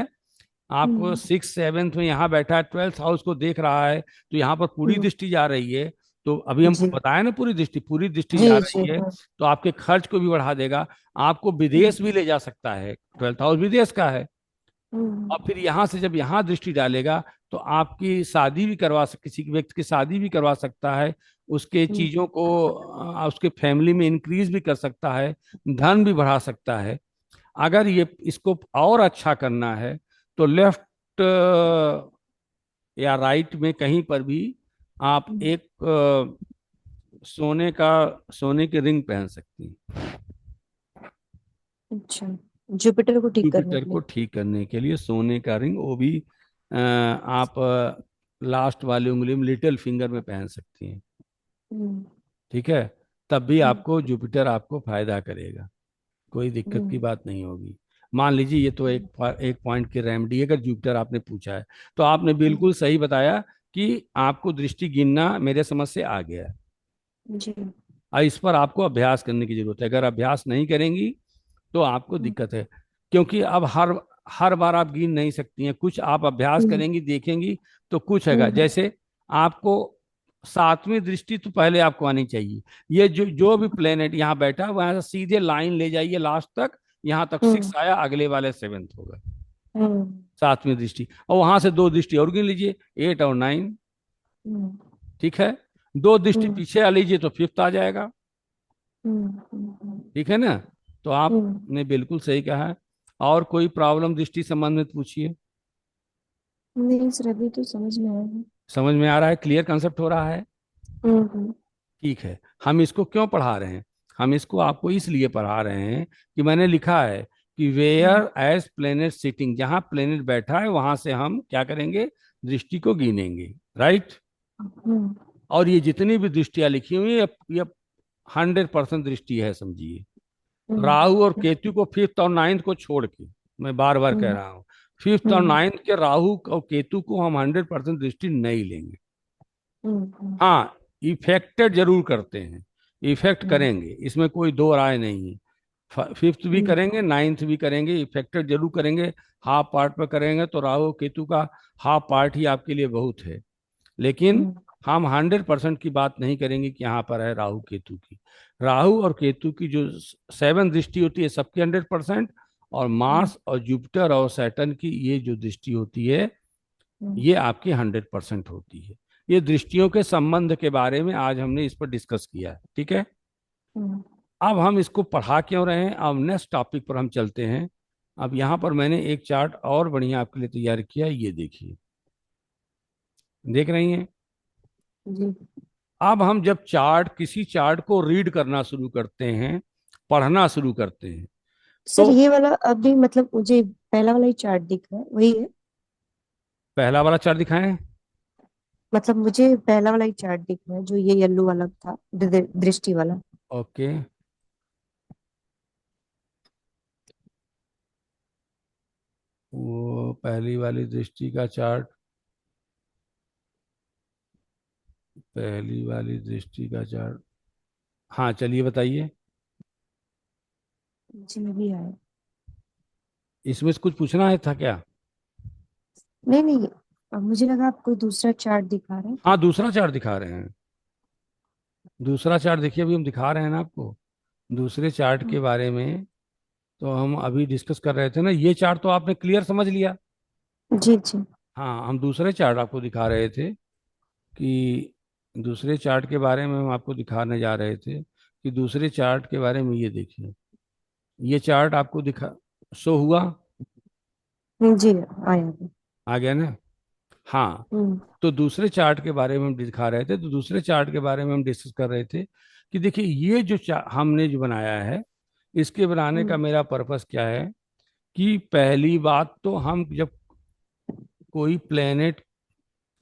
आपको हम्म। सिक्स सेवेंथ में यहाँ बैठा है, 12th हाउस को देख रहा है, तो यहाँ पर पूरी हम्म। दृष्टि जा रही है। तो अभी हमको जी। बताया ना, पूरी दृष्टि जी। जा जी। रही है, हाँ। तो आपके खर्च को भी बढ़ा देगा। आपको हम्म। विदेश भी ले जा सकता है, 12th हाउस विदेश का है। हम्म। और फिर यहाँ से जब यहाँ दृष्टि डालेगा, तो आपकी शादी भी किसी व्यक्ति की शादी भी करवा सकता है। उसके हम्म। चीजों को उसके फैमिली में इंक्रीज भी कर सकता है, धन भी बढ़ा सकता है। अगर ये इसको और अच्छा करना है, तो लेफ्ट या राइट में कहीं पर भी आप हम्म। एक सोने की रिंग पहन सकती हैं, अच्छा, जुपिटर को ठीक करने जुपिटर के को लिए। ठीक करने के लिए सोने का रिंग, वो भी आप लास्ट वाली उंगली में लिटिल फिंगर में पहन सकती हैं। हम्म। ठीक है। तब भी हम्म। आपको जुपिटर आपको फायदा करेगा, कोई दिक्कत की हम्म। बात नहीं होगी। मान लीजिए ये तो एक पॉइंट की रेमेडी है, अगर जुपिटर आपने पूछा है, तो आपने हम्म। बिल्कुल सही बताया कि आपको दृष्टि गिनना मेरे समझ से आ गया है। जी। और इस पर आपको अभ्यास करने की जरूरत है। अगर अभ्यास नहीं करेंगी तो आपको हम्म। दिक्कत है, क्योंकि अब हर हर बार आप गिन नहीं सकती हैं। कुछ आप अभ्यास हम्म। करेंगी, देखेंगी, तो कुछ हैगा। हम्म। जैसे आपको 7वीं दृष्टि तो पहले आपको आनी चाहिए। ये जो जो भी प्लेनेट यहाँ बैठा है, वहां से सीधे लाइन ले जाइए लास्ट तक, यहाँ तक हम्म। सिक्स आया, अगले वाले सेवेंथ होगा हम्म। 7वीं दृष्टि। और वहां से दो दृष्टि और गिन लीजिए, 8 और 9। हम्म। ठीक है। दो दृष्टि हम्म। पीछे आ लीजिए तो फिफ्थ आ जाएगा। हम्म। ठीक है ना? तो हम्म। आपने बिल्कुल सही कहा है। और कोई प्रॉब्लम दृष्टि संबंधित पूछिए। नहीं सर, अभी तो समझ में आया है। समझ में आ रहा है? क्लियर कंसेप्ट हो रहा है? हम्म। ठीक है। हम इसको क्यों पढ़ा रहे हैं? हम इसको आपको इसलिए पढ़ा रहे हैं कि मैंने लिखा है कि हम्म। वेयर एज प्लेनेट सिटिंग, जहां प्लेनेट बैठा है वहां से हम क्या करेंगे? दृष्टि को गिनेंगे। राइट। हम्म। और ये जितनी भी दृष्टियां लिखी हुई है, ये 100% दृष्टि है, समझिए। राहु और हम्म। केतु को, फिफ्थ और नाइन्थ को छोड़ के, मैं बार बार कह हम्म। रहा हूँ, फिफ्थ और हम्म। नाइन्थ के राहु और केतु को हम 100% दृष्टि नहीं लेंगे। हम्म। हाँ, इफेक्टेड जरूर करते हैं, इफेक्ट हम्म। करेंगे, इसमें कोई दो राय नहीं है। फिफ्थ भी हम्म। करेंगे, नाइन्थ भी करेंगे, इफेक्टेड जरूर करेंगे। हाफ पार्ट पर करेंगे तो राहु केतु का हाफ पार्ट ही आपके लिए बहुत है। लेकिन हम्म। हम 100% की बात नहीं करेंगे कि यहाँ पर है राहु केतु की। राहु और केतु की जो 7 दृष्टि होती है सबकी 100%, और हम्म, मार्स और जुपिटर और सैटर्न की ये जो दृष्टि होती है हम्म, ये आपकी 100% होती है। ये दृष्टियों के संबंध के बारे में आज हमने इस पर डिस्कस किया है, ठीक है। हम्म, अब हम इसको पढ़ा क्यों रहे हैं, अब नेक्स्ट टॉपिक पर हम चलते हैं। अब यहाँ पर मैंने एक चार्ट और बढ़िया आपके लिए तैयार किया है, ये देखिए, देख रही हैं। जी। अब हम जब चार्ट, किसी चार्ट को रीड करना शुरू करते हैं, पढ़ना शुरू करते हैं, सर तो ये वाला अभी मतलब मुझे पहला वाला ही चार्ट दिख रहा है, वही है? पहला वाला चार्ट दिखाएं। मतलब मुझे पहला वाला ही चार्ट दिख रहा है, जो ये येलो वाला था, दृष्टि वाला। ओके, वो पहली वाली दृष्टि का चार्ट, पहली वाली दृष्टि का चार्ट, हाँ चलिए बताइए। जी भी आया। इसमें से कुछ पूछना है था क्या? नहीं नहीं, अब मुझे लगा आप कोई दूसरा चार्ट दिखा रहे हैं हाँ तो। दूसरा चार्ट दिखा रहे हैं, दूसरा चार्ट देखिए, अभी हम दिखा रहे हैं ना आपको दूसरे चार्ट के बारे में। तो हम अभी डिस्कस कर रहे थे ना, ये चार्ट तो आपने क्लियर समझ लिया। जी जी। हाँ हम दूसरे चार्ट आपको दिखा रहे थे कि दूसरे चार्ट के बारे में हम आपको दिखाने जा रहे थे कि दूसरे चार्ट के बारे में ये देखिए, ये चार्ट आपको दिखा, शो हुआ, जी आया अभी। आ गया ना। हाँ, हम्म, तो दूसरे चार्ट के बारे में हम दिखा रहे थे, तो दूसरे चार्ट के बारे में हम डिस्कस कर रहे थे कि देखिए ये जो हमने जो बनाया है, इसके बनाने का हम्म, मेरा पर्पस क्या है कि पहली बात तो हम जब कोई प्लेनेट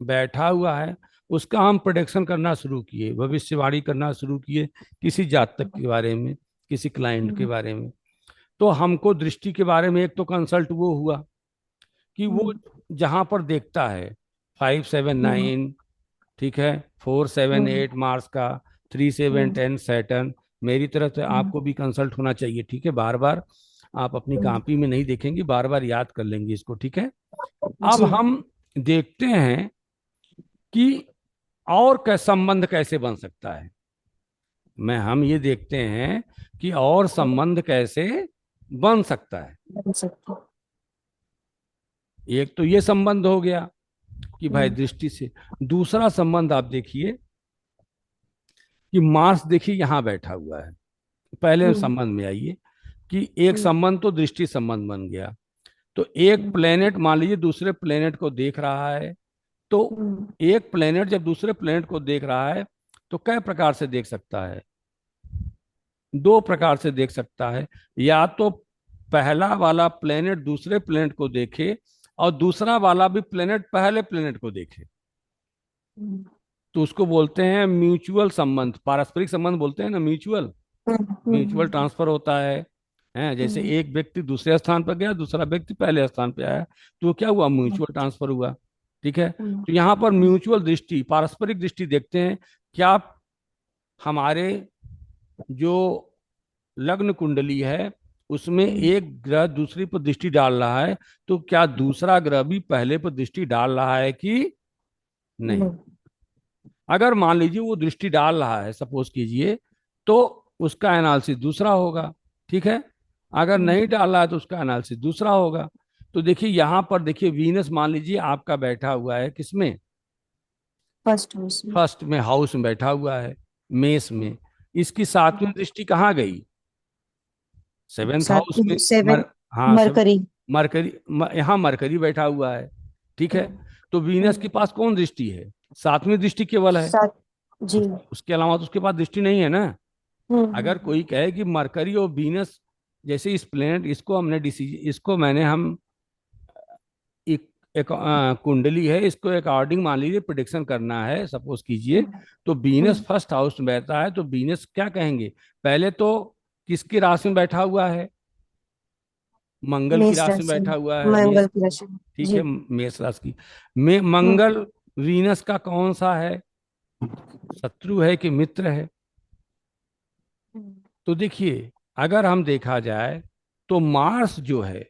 बैठा हुआ है उसका हम प्रोडिक्शन करना शुरू किए, भविष्यवाणी करना शुरू किए किसी जातक के बारे में, किसी क्लाइंट के हम्म, बारे में। तो हमको दृष्टि के बारे में एक तो कंसल्ट वो हुआ कि वो हम्म, जहां पर देखता है 5 7 9, ठीक है, 4 7 8 मार्स का, 3 7 10 सैटर्न, मेरी तरफ से हम्म, आपको भी कंसल्ट होना चाहिए, ठीक है, बार बार आप अपनी हम्म, कॉपी में नहीं देखेंगे, बार बार याद कर लेंगे इसको, ठीक है। अब जी। हम देखते हैं कि और संबंध कैसे बन सकता है, हम ये देखते हैं कि और संबंध कैसे बन सकता है। बन सकते हैं। एक तो ये संबंध हो गया कि भाई हम्म, दृष्टि से। दूसरा संबंध आप देखिए कि मार्स देखिए यहां बैठा हुआ है, पहले हम्म, संबंध में आइए कि एक हम्म, संबंध तो दृष्टि संबंध बन गया। तो एक हम्म, प्लेनेट मान लीजिए दूसरे प्लेनेट को देख रहा है, तो हम्म, एक प्लेनेट जब दूसरे प्लेनेट को देख रहा है तो कई प्रकार से देख सकता है, 2 प्रकार से देख सकता है। या तो पहला वाला प्लेनेट दूसरे प्लेनेट को देखे और दूसरा वाला भी प्लेनेट पहले प्लेनेट को देखे, हम्म, तो उसको बोलते हैं म्यूचुअल संबंध, पारस्परिक संबंध बोलते हैं ना, म्यूचुअल, हम्म, म्यूचुअल ट्रांसफर होता है। जैसे हम्म, एक व्यक्ति दूसरे स्थान पर गया, दूसरा व्यक्ति पहले स्थान पर आया, तो क्या हुआ, म्यूचुअल ट्रांसफर हुआ, ठीक है। हम्म, तो यहाँ पर म्यूचुअल दृष्टि, पारस्परिक दृष्टि देखते हैं, क्या हमारे जो लग्न कुंडली है उसमें हम्म, एक ग्रह दूसरी पर दृष्टि डाल रहा है, तो क्या दूसरा ग्रह भी पहले पर दृष्टि डाल रहा है कि नहीं। नहीं। अगर मान लीजिए वो दृष्टि डाल रहा है, सपोज कीजिए, तो उसका एनालिसिस दूसरा होगा, ठीक है। अगर नहीं डाल रहा है तो उसका एनालिसिस दूसरा होगा। तो देखिए यहां पर देखिए वीनस मान लीजिए आपका बैठा हुआ है किसमें, फर्स्ट हाउस में। फर्स्ट में, हाउस में बैठा हुआ है, मेष में। इसकी 7वीं दृष्टि कहाँ गई, 7th सात हाउस में। सेवन। हाँ सब, मरकरी। मरकरी, यहाँ मरकरी बैठा हुआ है, ठीक है। हम्म, तो वीनस के हम्म, पास कौन दृष्टि है, 7वीं दृष्टि केवल है, सात। जी। उसके अलावा तो उसके पास दृष्टि नहीं है ना। हम्म, अगर कोई कहे कि मरकरी और वीनस, जैसे इस प्लेनेट, इसको हमने डिसीजन, इसको मैंने हम एक एक कुंडली है, इसको अकॉर्डिंग मान लीजिए प्रिडिक्शन करना है, सपोज कीजिए, हम्म, तो वीनस हम्म, फर्स्ट हाउस में बैठता है, तो वीनस क्या कहेंगे, पहले तो किसकी राशि में बैठा हुआ है, मंगल की मेष राशि में राशि बैठा में। हुआ है, मेष, मंगल की राशि में। ठीक जी। है, मेष राशि की में हम्म, मंगल वीनस का कौन सा है, शत्रु है कि मित्र है। हम्म, तो देखिए अगर हम देखा जाए तो मार्स जो है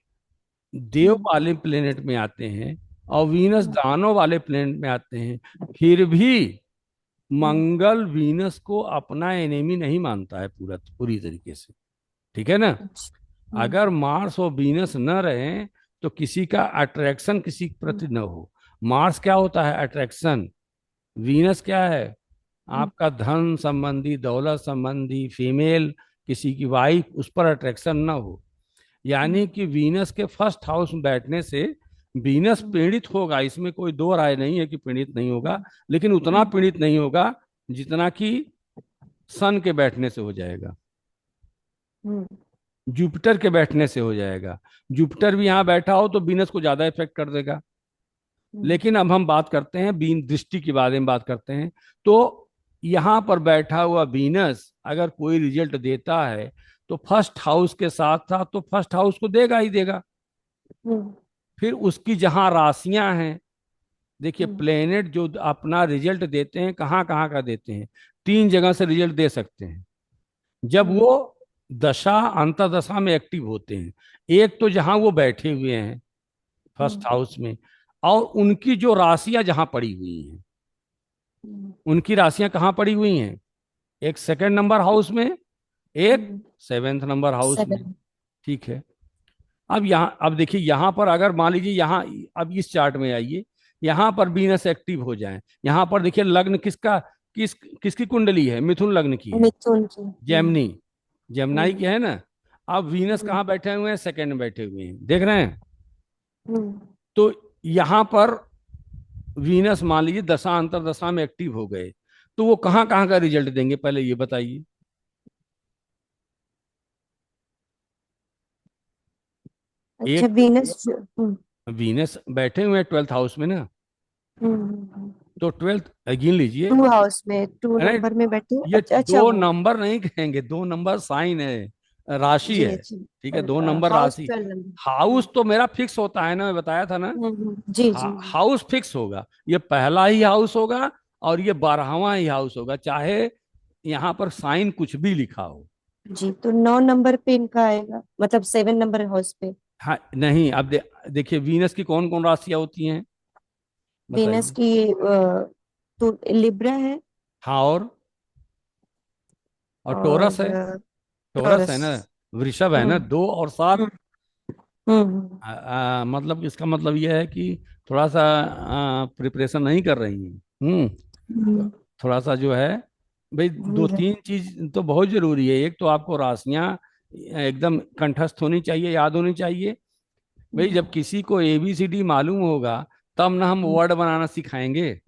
देव हम्म, वाले प्लेनेट में आते हैं और वीनस हम्म, दानव वाले प्लेनेट में आते हैं, फिर भी मंगल वीनस को अपना एनिमी नहीं मानता है पूरी तरीके से। ठीक है ना। अच्छा। अगर मार्स और वीनस न रहे तो किसी का अट्रैक्शन किसी के प्रति न हो। मार्स क्या होता है? अट्रैक्शन। वीनस क्या है? आपका धन संबंधी, दौलत संबंधी, फीमेल, किसी की वाइफ, उस पर अट्रैक्शन ना हो। यानी कि वीनस के फर्स्ट हाउस में बैठने से वीनस पीड़ित होगा, इसमें कोई दो राय नहीं है कि पीड़ित नहीं होगा, लेकिन उतना पीड़ित नहीं होगा जितना कि सन के बैठने से हो जाएगा, जुपिटर के बैठने से हो जाएगा। जुपिटर भी यहाँ बैठा हो तो वीनस को ज्यादा इफेक्ट कर देगा। लेकिन अब हम बात करते हैं बीन दृष्टि के बारे में बात करते हैं। तो यहाँ पर बैठा हुआ वीनस अगर कोई रिजल्ट देता है तो फर्स्ट हाउस के साथ साथ तो फर्स्ट हाउस को देगा ही देगा। फिर उसकी जहां राशियां हैं, देखिए प्लेनेट जो अपना रिजल्ट देते हैं कहाँ कहाँ का देते हैं, तीन जगह से रिजल्ट दे सकते हैं जब वो दशा अंतर्दशा में एक्टिव होते हैं। एक तो जहां वो बैठे हुए हैं फर्स्ट हाउस में, और उनकी जो राशियां जहां पड़ी हुई हैं, उनकी राशियां कहाँ पड़ी हुई हैं? एक सेकंड नंबर हाउस में, एक सेवेंथ नंबर हाउस में। 7। ठीक है। अब देखिए यहाँ पर अगर मान लीजिए यहाँ, अब इस चार्ट में आइए, यहाँ पर वीनस एक्टिव हो जाए, यहाँ पर देखिए लग्न किसका, किसकी कुंडली है? मिथुन लग्न की है, मिथुन की। जेमनी, जेमनाई हम्म। की है ना। अब वीनस कहाँ बैठे हुए हैं? सेकंड में बैठे हुए हैं, देख रहे हैं। हम्म। तो यहाँ पर वीनस मान लीजिए दशा अंतरदशा में एक्टिव हो गए, तो वो कहाँ कहाँ का रिजल्ट देंगे पहले ये बताइए। अच्छा, एक तो वीनस। वीनस बैठे हुए हैं ट्वेल्थ हाउस में ना, हम्म। तो ट्वेल्थ गिन लीजिए। 2 हाउस में, 2 अरे नंबर में बैठे। ये अच्छा अच्छा, दो वो। नंबर नहीं कहेंगे, दो नंबर साइन है, राशि जी है। ठीक है, दो अच्छा, नंबर हाउस राशि। 12 नंबर। हाउस तो मेरा फिक्स होता है ना, मैं बताया था ना। जी जी। हाउस फिक्स होगा, ये पहला ही हाउस होगा और ये 12वां ही हाउस होगा, चाहे यहाँ पर साइन कुछ भी लिखा हो। जी, तो 9 नंबर पे इनका आएगा, मतलब 7 नंबर हाउस पे। हाँ नहीं, अब देखिए वीनस की कौन कौन राशियां होती हैं वीनस बताइए। की तो लिब्रा है। हाँ और टोरस और है। टोरस है टॉरस। ना, वृषभ है ना, हम्म। 2 और 7। हम्म। हम्म। मतलब इसका मतलब यह है कि थोड़ा सा प्रिपरेशन नहीं कर रही हैं। हम्म। थोड़ा सा जो है, भाई दो तीन चीज तो बहुत जरूरी है। एक तो आपको राशियां एकदम कंठस्थ होनी चाहिए, याद होनी चाहिए। भाई जब किसी को ABCD मालूम होगा तब ना हम वर्ड बनाना सिखाएंगे।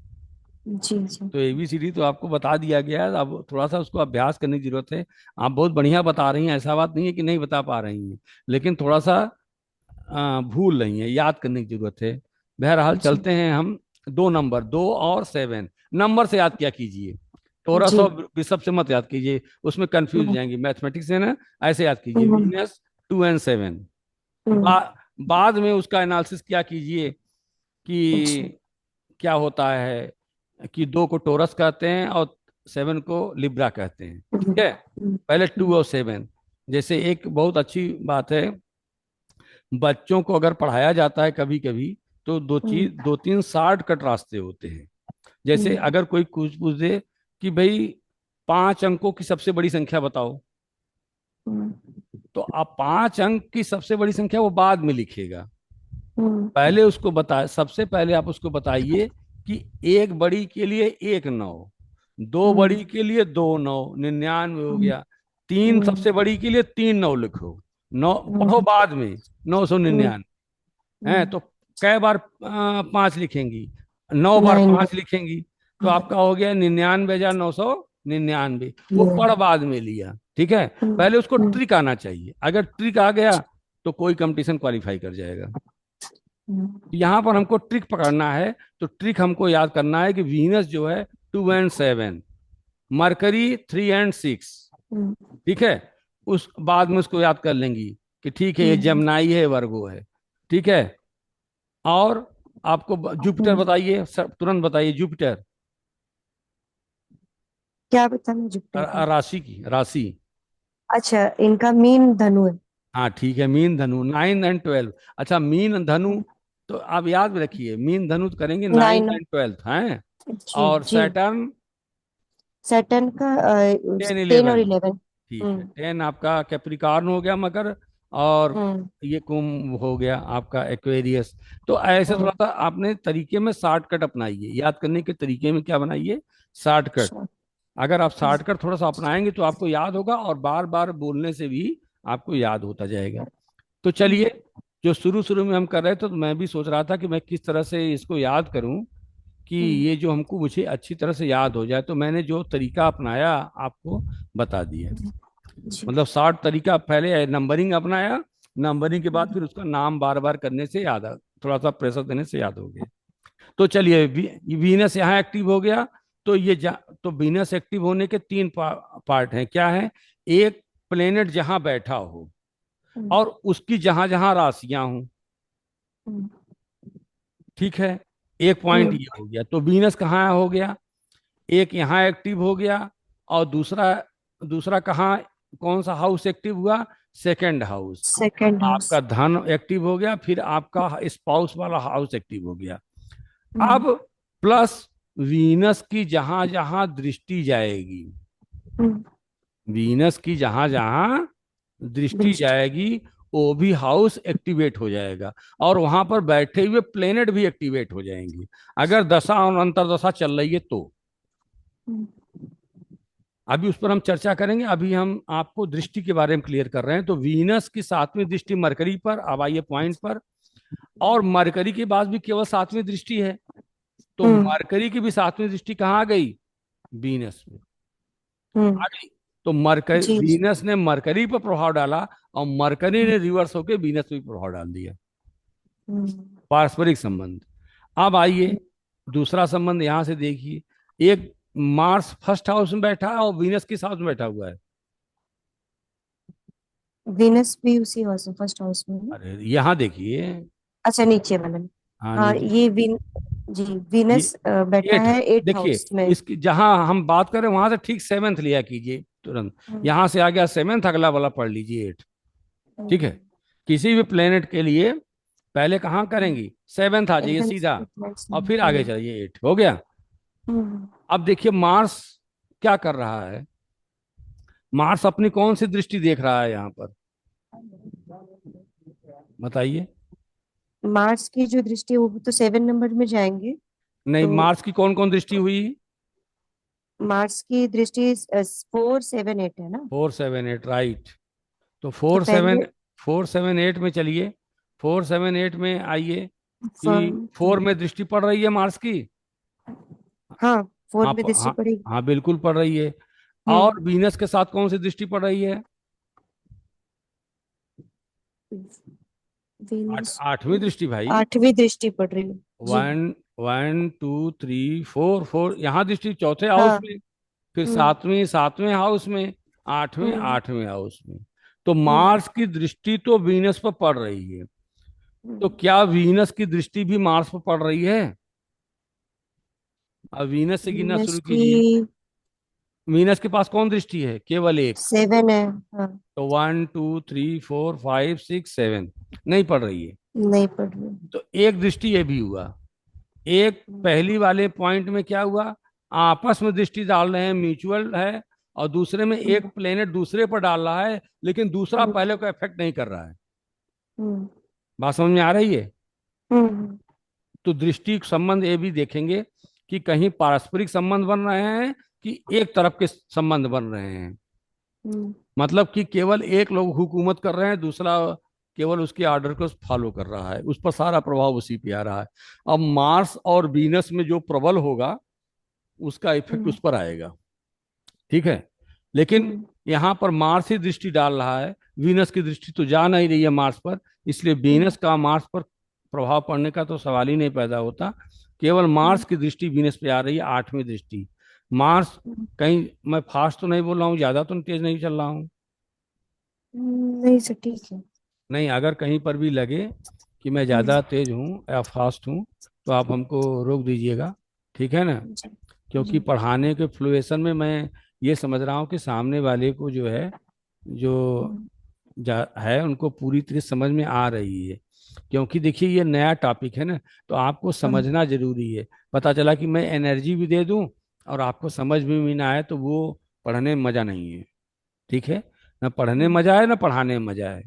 जी जी। तो ABCD तो आपको बता दिया गया है, अब थोड़ा सा उसको अभ्यास करने की जरूरत है। आप बहुत बढ़िया बता रही हैं, ऐसा बात नहीं है कि नहीं बता पा रही हैं, लेकिन थोड़ा सा भूल रही है, याद करने की जरूरत है। बहरहाल जी चलते हैं हम। 2 नंबर, 2 और 7 नंबर से याद क्या कीजिए। टोरस जी। और बिशप से मत याद कीजिए, उसमें कंफ्यूज हो हम्म। जाएंगे, मैथमेटिक्स है ना। ऐसे याद कीजिए, हम्म। वीनस 2 और 7। हम्म। बाद में उसका एनालिसिस क्या कीजिए अच्छा। कि क्या होता है कि 2 को टोरस कहते हैं और 7 को लिब्रा कहते हैं। हम्म। ठीक है। हम्म। पहले टू हम्म। और सेवन जैसे एक बहुत अच्छी बात है, बच्चों को अगर पढ़ाया जाता है कभी कभी, तो दो तीन शॉर्टकट रास्ते होते हैं। जैसे हम्म। अगर कोई कुछ पूछ दे कि भाई 5 अंकों की सबसे बड़ी संख्या बताओ, हम्म। तो आप 5 अंक की सबसे बड़ी संख्या वो बाद में लिखेगा। हम्म। पहले उसको बता, सबसे पहले आप उसको बताइए कि एक बड़ी के लिए एक नौ, दो हम्म। बड़ी के लिए दो नौ, 99 हो हम्म। गया। तीन हम्म। सबसे बड़ी के लिए 3 9 लिखो, नौ पढ़ो हम्म। बाद में, 999 है। हम्म। तो कै बार 5 लिखेंगी? 9 बार 9। 5 लिखेंगी, तो आपका हो गया 99,999। वो पढ़ बाद में लिया। ठीक है। पहले उसको ट्रिक आना चाहिए, अगर ट्रिक आ गया तो कोई कंपटीशन क्वालिफाई कर जाएगा। यहाँ पर हमको ट्रिक पकड़ना है, तो ट्रिक हमको याद करना है कि वीनस जो है 2 और 7, मरकरी 3 और 6। ठीक है। उस बाद में उसको याद कर लेंगी कि ठीक है ये जमनाई है, वर्गो है। ठीक है। और आपको जुपिटर बताइए तुरंत बताइए, जुपिटर क्या बताना जुपिटर का? राशि की राशि। अच्छा, इनका मीन धनु है। हाँ ठीक है, मीन धनु 9 और 12। अच्छा मीन धनु, तो आप याद रखिए मीन धनु तो करेंगे 9 9। और 12 हैं। जी और जी। सैटर्न सैटर्न का 10 10 और 11। 11। ठीक है, हम्म। 10 आपका कैप्रिकॉर्न हो गया मकर, और हम्म। ये कुंभ हो गया आपका एक्वेरियस। तो ऐसे थोड़ा हम्म। सा आपने तरीके में शॉर्टकट अपनाइए, याद करने के तरीके में क्या बनाइए, शॉर्टकट। अच्छा। अगर आप शॉर्टकट थोड़ा सा अपनाएंगे तो आपको याद होगा, और बार बार बोलने से भी आपको याद होता जाएगा। तो हम्म। चलिए, जो शुरू शुरू में हम कर रहे थे, तो मैं भी सोच रहा था कि मैं किस तरह से इसको याद करूं कि हम्म। ये जो हमको मुझे अच्छी तरह से याद हो जाए, तो मैंने जो तरीका अपनाया आपको बता दिया। हम्म। जी। मतलब 60 तरीका, पहले नंबरिंग अपनाया, नंबरिंग के बाद हम्म। फिर उसका नाम बार बार करने से याद आ, थोड़ा सा प्रेशर देने से याद हो गया। तो चलिए, वीनस यहाँ एक्टिव हो गया। तो तो वीनस एक्टिव होने के तीन पार्ट हैं, क्या है? एक, प्लेनेट जहां बैठा हो हम्म। और उसकी जहां जहां राशियां हों। हम्म। ठीक है, एक पॉइंट हम्म। ये हो गया। तो वीनस कहाँ हो गया? एक यहाँ एक्टिव हो गया, और दूसरा, दूसरा कहाँ, कौन सा हाउस एक्टिव हुआ? Second house. Second house. आपका धन एक्टिव हो गया, फिर आपका स्पाउस वाला हाउस एक्टिव हो गया। हम्म। अब प्लस वीनस की जहां जहां दृष्टि जाएगी, हम्म। वीनस की जहां जहां दृष्टि दृष्टि। जाएगी, वो भी हाउस एक्टिवेट हो जाएगा, और वहां पर बैठे हुए प्लेनेट भी एक्टिवेट हो जाएंगे, अगर दशा और अंतरदशा चल रही है तो। हम्म। अभी उस पर हम चर्चा करेंगे, अभी हम आपको दृष्टि के बारे में क्लियर कर रहे हैं। तो वीनस की सातवीं दृष्टि मरकरी पर, अब आइए पॉइंट पर। और मरकरी के बाद भी केवल सातवीं दृष्टि है, तो हम्म। मरकरी की भी सातवीं दृष्टि कहाँ आ गई? वीनस में हम्म। आ गई। तो मरकरी, जी जी। वीनस ने मरकरी पर प्रभाव डाला, और मरकरी ने रिवर्स होकर वीनस पे भी प्रभाव डाल दिया। हम्म। पारस्परिक संबंध। अब आइए हम्म। दूसरा संबंध यहां से देखिए। एक, मार्स फर्स्ट हाउस में बैठा है और वीनस किस हाउस में बैठा हुआ है? वीनस भी उसी हाउस में, फर्स्ट हाउस में है ना? अरे यहाँ देखिए। अच्छा, नीचे वाला में। हाँ हाँ, नीचे। ये विन जी, ये वीनस बैठा 8, है एट देखिए, हाउस में। इसकी जहां हम बात करें वहां से ठीक सेवेंथ लिया कीजिए तुरंत। हम्म। यहां से आ गया सेवेंथ, अगला वाला पढ़ लीजिए 8। ठीक है, हम्म। किसी भी प्लेनेट के लिए पहले कहाँ हम्म। करेंगी? सेवेंथ आ जाइए एकदम सीधा, स्ट्रेट लाइन से। और फिर आगे चलिए, 8 हो गया। हम्म। अब देखिए मार्स क्या कर रहा है। मार्स अपनी कौन सी दृष्टि देख रहा है यहाँ पर, बताइए। मार्स की जो दृष्टि है वो तो 7 नंबर में जाएंगे। नहीं, तो मार्स की कौन कौन दृष्टि हुई? मार्स की दृष्टि 4 7 8 है ना? 4 7 8, राइट। तो तो 4 7, पहले 4 7 8 में चलिए, 4 7 8 में आइए कि फर्म। 4 में दृष्टि पड़ रही है मार्स की। हाँ, फोर हाँ में दृष्टि हाँ, पड़ेगी। हाँ बिल्कुल पड़ रही है। और हम्म। वीनस के साथ कौन सी दृष्टि पड़ रही है? वीनस आठवीं दृष्टि भाई। 8वीं दृष्टि पड़ रही है जी। वन, 1 2 3 4, 4 यहाँ दृष्टि चौथे हाउस हाँ। में, फिर हम्म। सातवीं सातवें हाउस में, आठवें हम्म। आठवें हाउस में। तो हम्म। मार्स की दृष्टि तो वीनस पर पड़ रही है, तो हम्म। क्या वीनस की दृष्टि भी मार्स पर पड़ रही है? अब वीनस से गिनना वीनस शुरू की कीजिए। वीनस के पास कौन दृष्टि है? केवल एक। 7 है। हाँ। तो 1 2 3 4 5 6 7 नहीं पड़ रही है। नहीं पड़ रही। तो एक दृष्टि ये भी हुआ। एक, हम्म। पहली वाले पॉइंट में क्या हुआ? आपस में दृष्टि डाल रहे हैं, म्यूचुअल है। और दूसरे में एक हम्म। प्लेनेट दूसरे पर डाल रहा है, लेकिन दूसरा हम्म। पहले को इफेक्ट नहीं कर रहा है। हम्म। बात समझ में आ रही है? हम्म। तो दृष्टि संबंध ये भी देखेंगे कि कहीं पारस्परिक संबंध बन रहे हैं कि एक तरफ के संबंध बन रहे हैं। हम्म। मतलब कि केवल एक लोग हुकूमत कर रहे हैं, दूसरा केवल उसके ऑर्डर को फॉलो कर रहा है, उस पर सारा प्रभाव उसी पे आ रहा है। अब मार्स और वीनस में जो प्रबल होगा, उसका इफेक्ट हम्म। उस पर आएगा। ठीक है, लेकिन हम्म। यहाँ पर मार्स ही दृष्टि डाल रहा है, वीनस की दृष्टि तो जा नहीं रही है मार्स पर, इसलिए हम्म। वीनस का मार्स पर प्रभाव पड़ने का तो सवाल ही नहीं पैदा होता। केवल हम्म। मार्स की दृष्टि वीनस पे आ रही है, आठवीं दृष्टि। मार्स, कहीं मैं फास्ट तो नहीं बोल रहा हूँ, ज्यादा तो तेज नहीं चल रहा हूँ? नहीं सर, ठीक है। नहीं, अगर कहीं पर भी लगे कि मैं हम्म। ज़्यादा तेज हूँ या फास्ट हूँ, तो आप हमको रोक दीजिएगा, ठीक है ना? जी। क्योंकि जी। पढ़ाने के फ्लुएशन में मैं ये समझ रहा हूँ कि सामने वाले को जो है, जो हम्म। है, उनको पूरी तरह समझ में आ रही है। क्योंकि देखिए ये नया टॉपिक है ना, तो आपको हाँ। समझना जरूरी है। पता चला कि मैं एनर्जी भी दे दूं और आपको समझ में भी ना आए तो वो पढ़ने में मजा नहीं है। ठीक है, ना पढ़ने में हम्म, मजा आए ना पढ़ाने में मजा आए।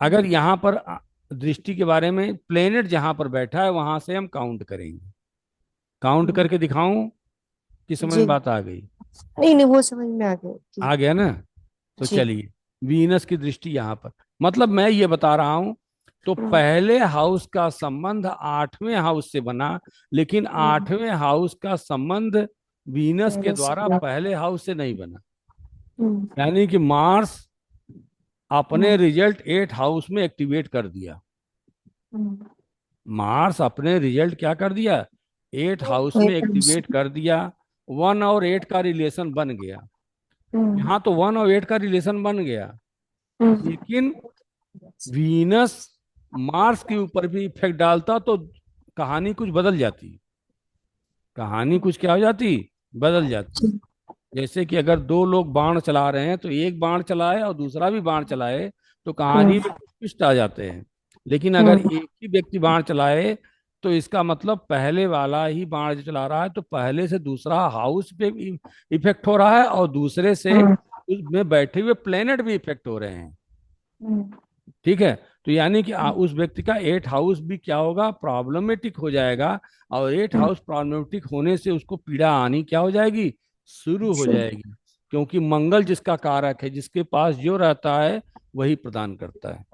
अगर हम्म, यहाँ पर दृष्टि के बारे में, प्लेनेट जहां पर बैठा है वहां से हम काउंट करेंगे। काउंट हम्म, करके दिखाऊं कि समझ जी। में बात आ गई? नहीं नहीं, वो समझ में आ गया कि। आ गया ना? तो जी। चलिए, वीनस की दृष्टि यहाँ पर, मतलब मैं ये बता रहा हूं, तो हम्म, पहले हाउस का संबंध आठवें हाउस से बना, लेकिन हम्म, आठवें हाउस का संबंध वीनस के पहले से द्वारा बना। पहले हाउस से नहीं बना। हम्म, यानी कि मार्स अपने हम्म, रिजल्ट एट हाउस में एक्टिवेट कर दिया। हम्म, मार्स अपने रिजल्ट क्या कर दिया? एट हाउस वही में कंडीशन। एक्टिवेट कर दिया। वन और एट का रिलेशन बन गया। हम्म, यहाँ तो वन और एट का रिलेशन बन गया, हम्म, लेकिन वीनस मार्स के ऊपर भी इफेक्ट डालता तो कहानी कुछ बदल जाती। कहानी कुछ क्या हो जाती? बदल जाती। जी। जैसे कि अगर दो लोग बाण चला रहे हैं तो एक बाण चलाए और दूसरा भी बाण चलाए तो कहानी हम्म, में कुछ ट्विस्ट आ जाते हैं। लेकिन अगर हम्म, एक ही व्यक्ति बाण चलाए तो इसका मतलब पहले वाला ही बाण जो चला रहा है तो पहले से दूसरा हाउस पे इफेक्ट हो रहा है और दूसरे से हम्म, उसमें बैठे हुए प्लेनेट भी इफेक्ट हो रहे हैं। हम्म, ठीक है, तो यानी कि उस व्यक्ति का एट हाउस भी क्या होगा? प्रॉब्लमेटिक हो जाएगा। और एट हम्म, हाउस प्रॉब्लमेटिक होने से उसको पीड़ा आनी क्या हो जाएगी? शुरू हो शुरू। जाएगी। क्योंकि मंगल जिसका कारक है, जिसके पास जो रहता है वही प्रदान करता है।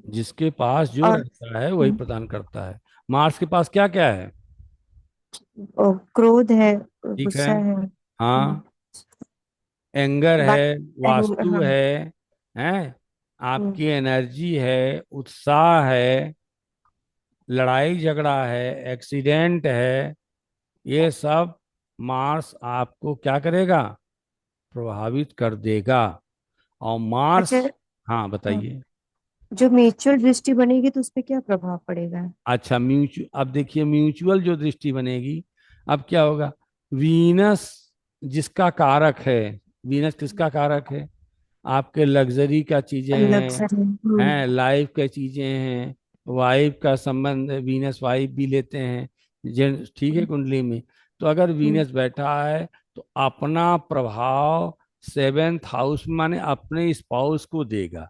जिसके पास जो और रहता है वही प्रदान करता है। मार्स के पास क्या क्या है? क्रोध है, ठीक है, गुस्सा है। हाँ, एंगर है, बाकी वास्तु हाँ। है हम्म, आपकी एनर्जी है, उत्साह है, लड़ाई झगड़ा है, एक्सीडेंट है, ये सब मार्स आपको क्या करेगा? प्रभावित कर देगा। और मार्स, अच्छा। हाँ हाँ, बताइए। जो म्यूचुअल दृष्टि बनेगी तो उस पे क्या प्रभाव पड़ेगा? अच्छा, अब देखिए म्यूचुअल जो दृष्टि बनेगी, अब क्या होगा? वीनस जिसका कारक है, वीनस किसका कारक है? आपके लग्जरी का चीजें हैं, लग्जरी। हैं लाइफ के चीजें हैं। वाइफ का संबंध, वीनस वाइफ भी लेते हैं जेंट्स, ठीक है, कुंडली में। तो अगर वीनस बैठा है तो अपना प्रभाव सेवेंथ हाउस में, माने अपने स्पाउस को देगा।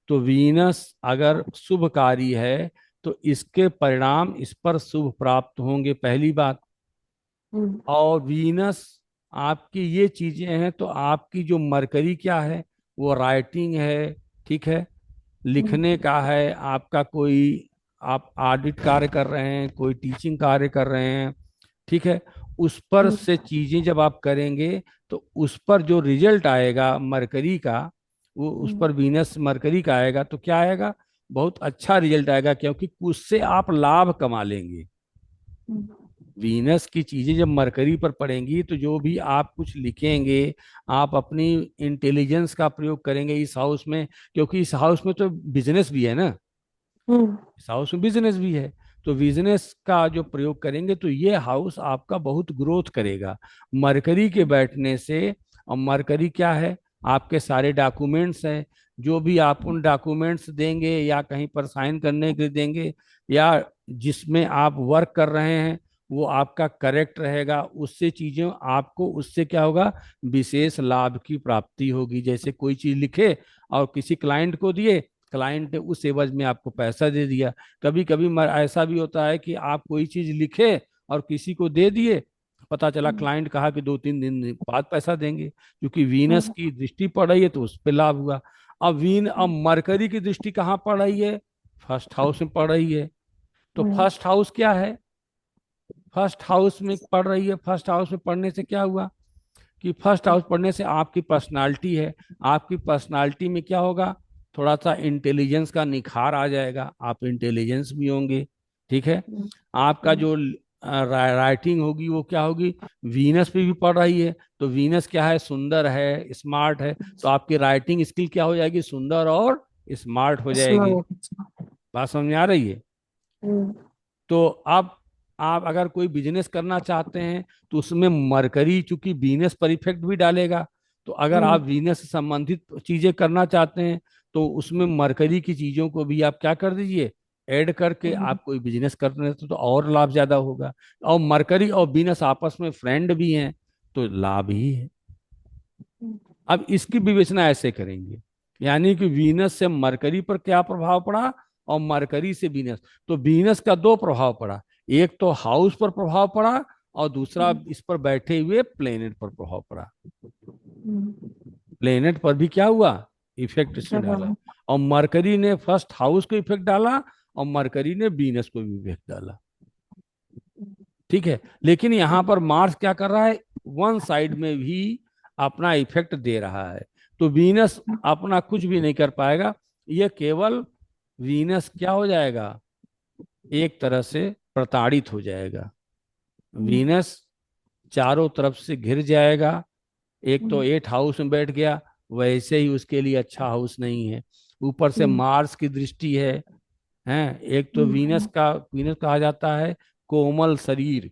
तो वीनस अगर शुभकारी है तो इसके परिणाम इस पर शुभ प्राप्त होंगे, पहली बात। और वीनस आपकी ये चीजें हैं तो आपकी जो मरकरी क्या है? वो राइटिंग है, ठीक है, लिखने का है आपका कोई, आप ऑडिट कार्य कर रहे हैं, कोई टीचिंग कार्य कर रहे हैं, ठीक है, उस पर से चीजें जब आप करेंगे तो उस पर जो रिजल्ट आएगा मरकरी का, वो उस पर वीनस मरकरी का आएगा तो क्या आएगा? बहुत अच्छा रिजल्ट आएगा, क्योंकि उससे आप लाभ कमा लेंगे। वीनस की चीजें जब मरकरी पर पड़ेंगी तो जो भी आप कुछ लिखेंगे, आप अपनी इंटेलिजेंस का प्रयोग करेंगे इस हाउस में, क्योंकि इस हाउस में तो बिजनेस भी है ना, इस हाउस में बिजनेस भी है। तो बिजनेस का जो प्रयोग करेंगे तो ये हाउस आपका बहुत ग्रोथ करेगा मरकरी के बैठने से। और मरकरी क्या है? आपके सारे डॉक्यूमेंट्स हैं, जो भी आप उन डॉक्यूमेंट्स देंगे या कहीं पर साइन करने के लिए देंगे, या जिसमें आप वर्क कर रहे हैं वो आपका करेक्ट रहेगा, उससे चीजें आपको, उससे क्या होगा? विशेष लाभ की प्राप्ति होगी। जैसे कोई चीज लिखे और किसी क्लाइंट को दिए, क्लाइंट ने उस एवज में आपको पैसा दे दिया। कभी कभी ऐसा भी होता है कि आप कोई चीज लिखे और किसी को दे दिए, पता चला क्लाइंट कहा कि 2-3 दिन बाद पैसा देंगे, क्योंकि वीनस की दृष्टि पड़ रही है तो उस पर लाभ हुआ। अब मरकरी की दृष्टि कहाँ पड़ रही है? फर्स्ट हाउस में पड़ रही है। तो फर्स्ट हाउस क्या है? फर्स्ट हाउस में पढ़ रही है। फर्स्ट हाउस में पढ़ने से क्या हुआ? कि फर्स्ट हाउस पढ़ने से आपकी पर्सनालिटी है, आपकी पर्सनालिटी में क्या होगा? थोड़ा सा इंटेलिजेंस का निखार आ जाएगा, आप इंटेलिजेंस भी होंगे, ठीक है। आपका जो राइटिंग होगी वो क्या होगी? वीनस पे भी पढ़ रही है, तो वीनस क्या है? सुंदर है, स्मार्ट है, तो आपकी राइटिंग स्किल क्या हो जाएगी? सुंदर और स्मार्ट हो जाएगी। बात समझ में आ रही है? तो अब आप अगर कोई बिजनेस करना चाहते हैं तो उसमें मरकरी चूंकि वीनस पर इफेक्ट भी डालेगा, तो अगर आप वीनस से संबंधित चीजें करना चाहते हैं तो उसमें मरकरी की चीजों को भी आप क्या कर दीजिए? ऐड करके हम्म, आप कोई बिजनेस कर रहे हैं तो और लाभ ज्यादा होगा। और मरकरी और वीनस आपस में फ्रेंड भी हैं, तो लाभ ही है। अब इसकी विवेचना ऐसे करेंगे, यानी कि वीनस से मरकरी पर क्या प्रभाव पड़ा और मरकरी से वीनस। तो वीनस का दो प्रभाव पड़ा, एक तो हाउस पर प्रभाव पड़ा और दूसरा इस पर बैठे हुए प्लेनेट पर प्रभाव पड़ा। प्लेनेट पर भी क्या हुआ, इफेक्ट इसने डाला। प्रभाव। और मरकरी ने फर्स्ट हाउस को इफेक्ट डाला और मरकरी ने वीनस को भी इफेक्ट डाला। ठीक है, लेकिन यहां पर मार्स क्या कर रहा है, वन साइड में भी अपना इफेक्ट दे रहा है। तो वीनस अपना कुछ भी नहीं कर पाएगा, ये केवल वीनस क्या हो जाएगा, एक तरह से प्रताड़ित हो जाएगा। वीनस चारों तरफ से घिर जाएगा। एक तो एट हाउस में बैठ गया, वैसे ही उसके लिए अच्छा हाउस नहीं है। ऊपर से मार्स की दृष्टि है। एक तो वीनस कहा जाता है कोमल शरीर।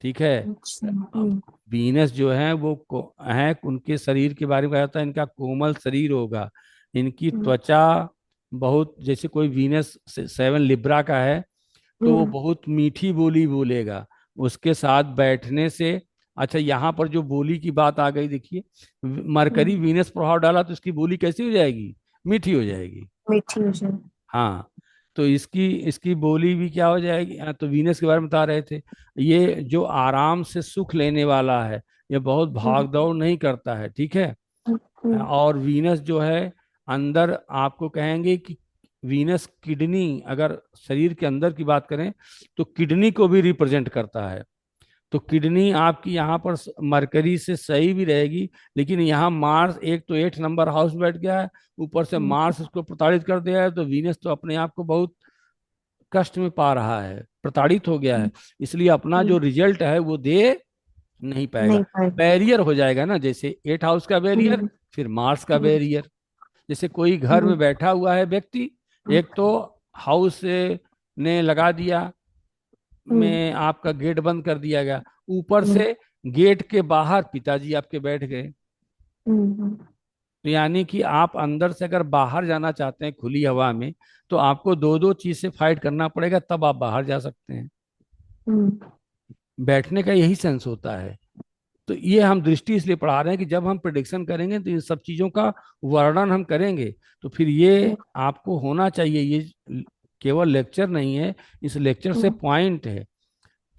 ठीक है। अच्छा। अब वीनस जो है वो है, उनके शरीर के बारे में कहा जाता है इनका कोमल शरीर होगा। इनकी त्वचा बहुत, जैसे कोई वीनस 7 लिब्रा का है तो वो बहुत मीठी बोली बोलेगा, उसके साथ बैठने से। अच्छा, यहाँ पर जो बोली की बात आ गई, देखिए मरकरी वीनस प्रभाव डाला तो इसकी बोली कैसी हो जाएगी, मीठी हो जाएगी। मीठी हो जाए। हाँ, तो इसकी इसकी बोली भी क्या हो जाएगी। तो वीनस के बारे में बता रहे थे, ये जो आराम से सुख लेने वाला है, ये बहुत भाग दौड़ नहीं करता है। ठीक है। और वीनस जो है अंदर, आपको कहेंगे कि वीनस किडनी, अगर शरीर के अंदर की बात करें तो किडनी को भी रिप्रेजेंट करता है। तो किडनी आपकी यहाँ पर मरकरी से सही भी रहेगी, लेकिन यहाँ मार्स एक तो 8 नंबर हाउस में बैठ गया है, ऊपर से मार्स उसको प्रताड़ित कर दिया है, तो वीनस तो अपने आप को बहुत कष्ट में पा रहा है, प्रताड़ित हो गया है। इसलिए अपना जो रिजल्ट है वो दे नहीं पाएगा। नहीं पाए। बैरियर हो जाएगा ना, जैसे 8 हाउस का बैरियर, फिर मार्स का बैरियर। जैसे कोई घर में बैठा हुआ है व्यक्ति, एक तो हाउस से ने लगा दिया, में आपका गेट बंद कर दिया गया, ऊपर से गेट के बाहर पिताजी आपके बैठ गए। तो यानी कि आप अंदर से अगर बाहर जाना चाहते हैं खुली हवा में, तो आपको दो दो चीज से फाइट करना पड़ेगा, तब आप बाहर जा सकते हैं। बैठने का यही सेंस होता है। तो ये हम दृष्टि इसलिए पढ़ा रहे हैं कि जब हम प्रिडिक्शन करेंगे तो इन सब चीजों का वर्णन हम करेंगे, तो फिर ये आपको होना चाहिए। ये केवल लेक्चर नहीं है, इस लेक्चर से पॉइंट है।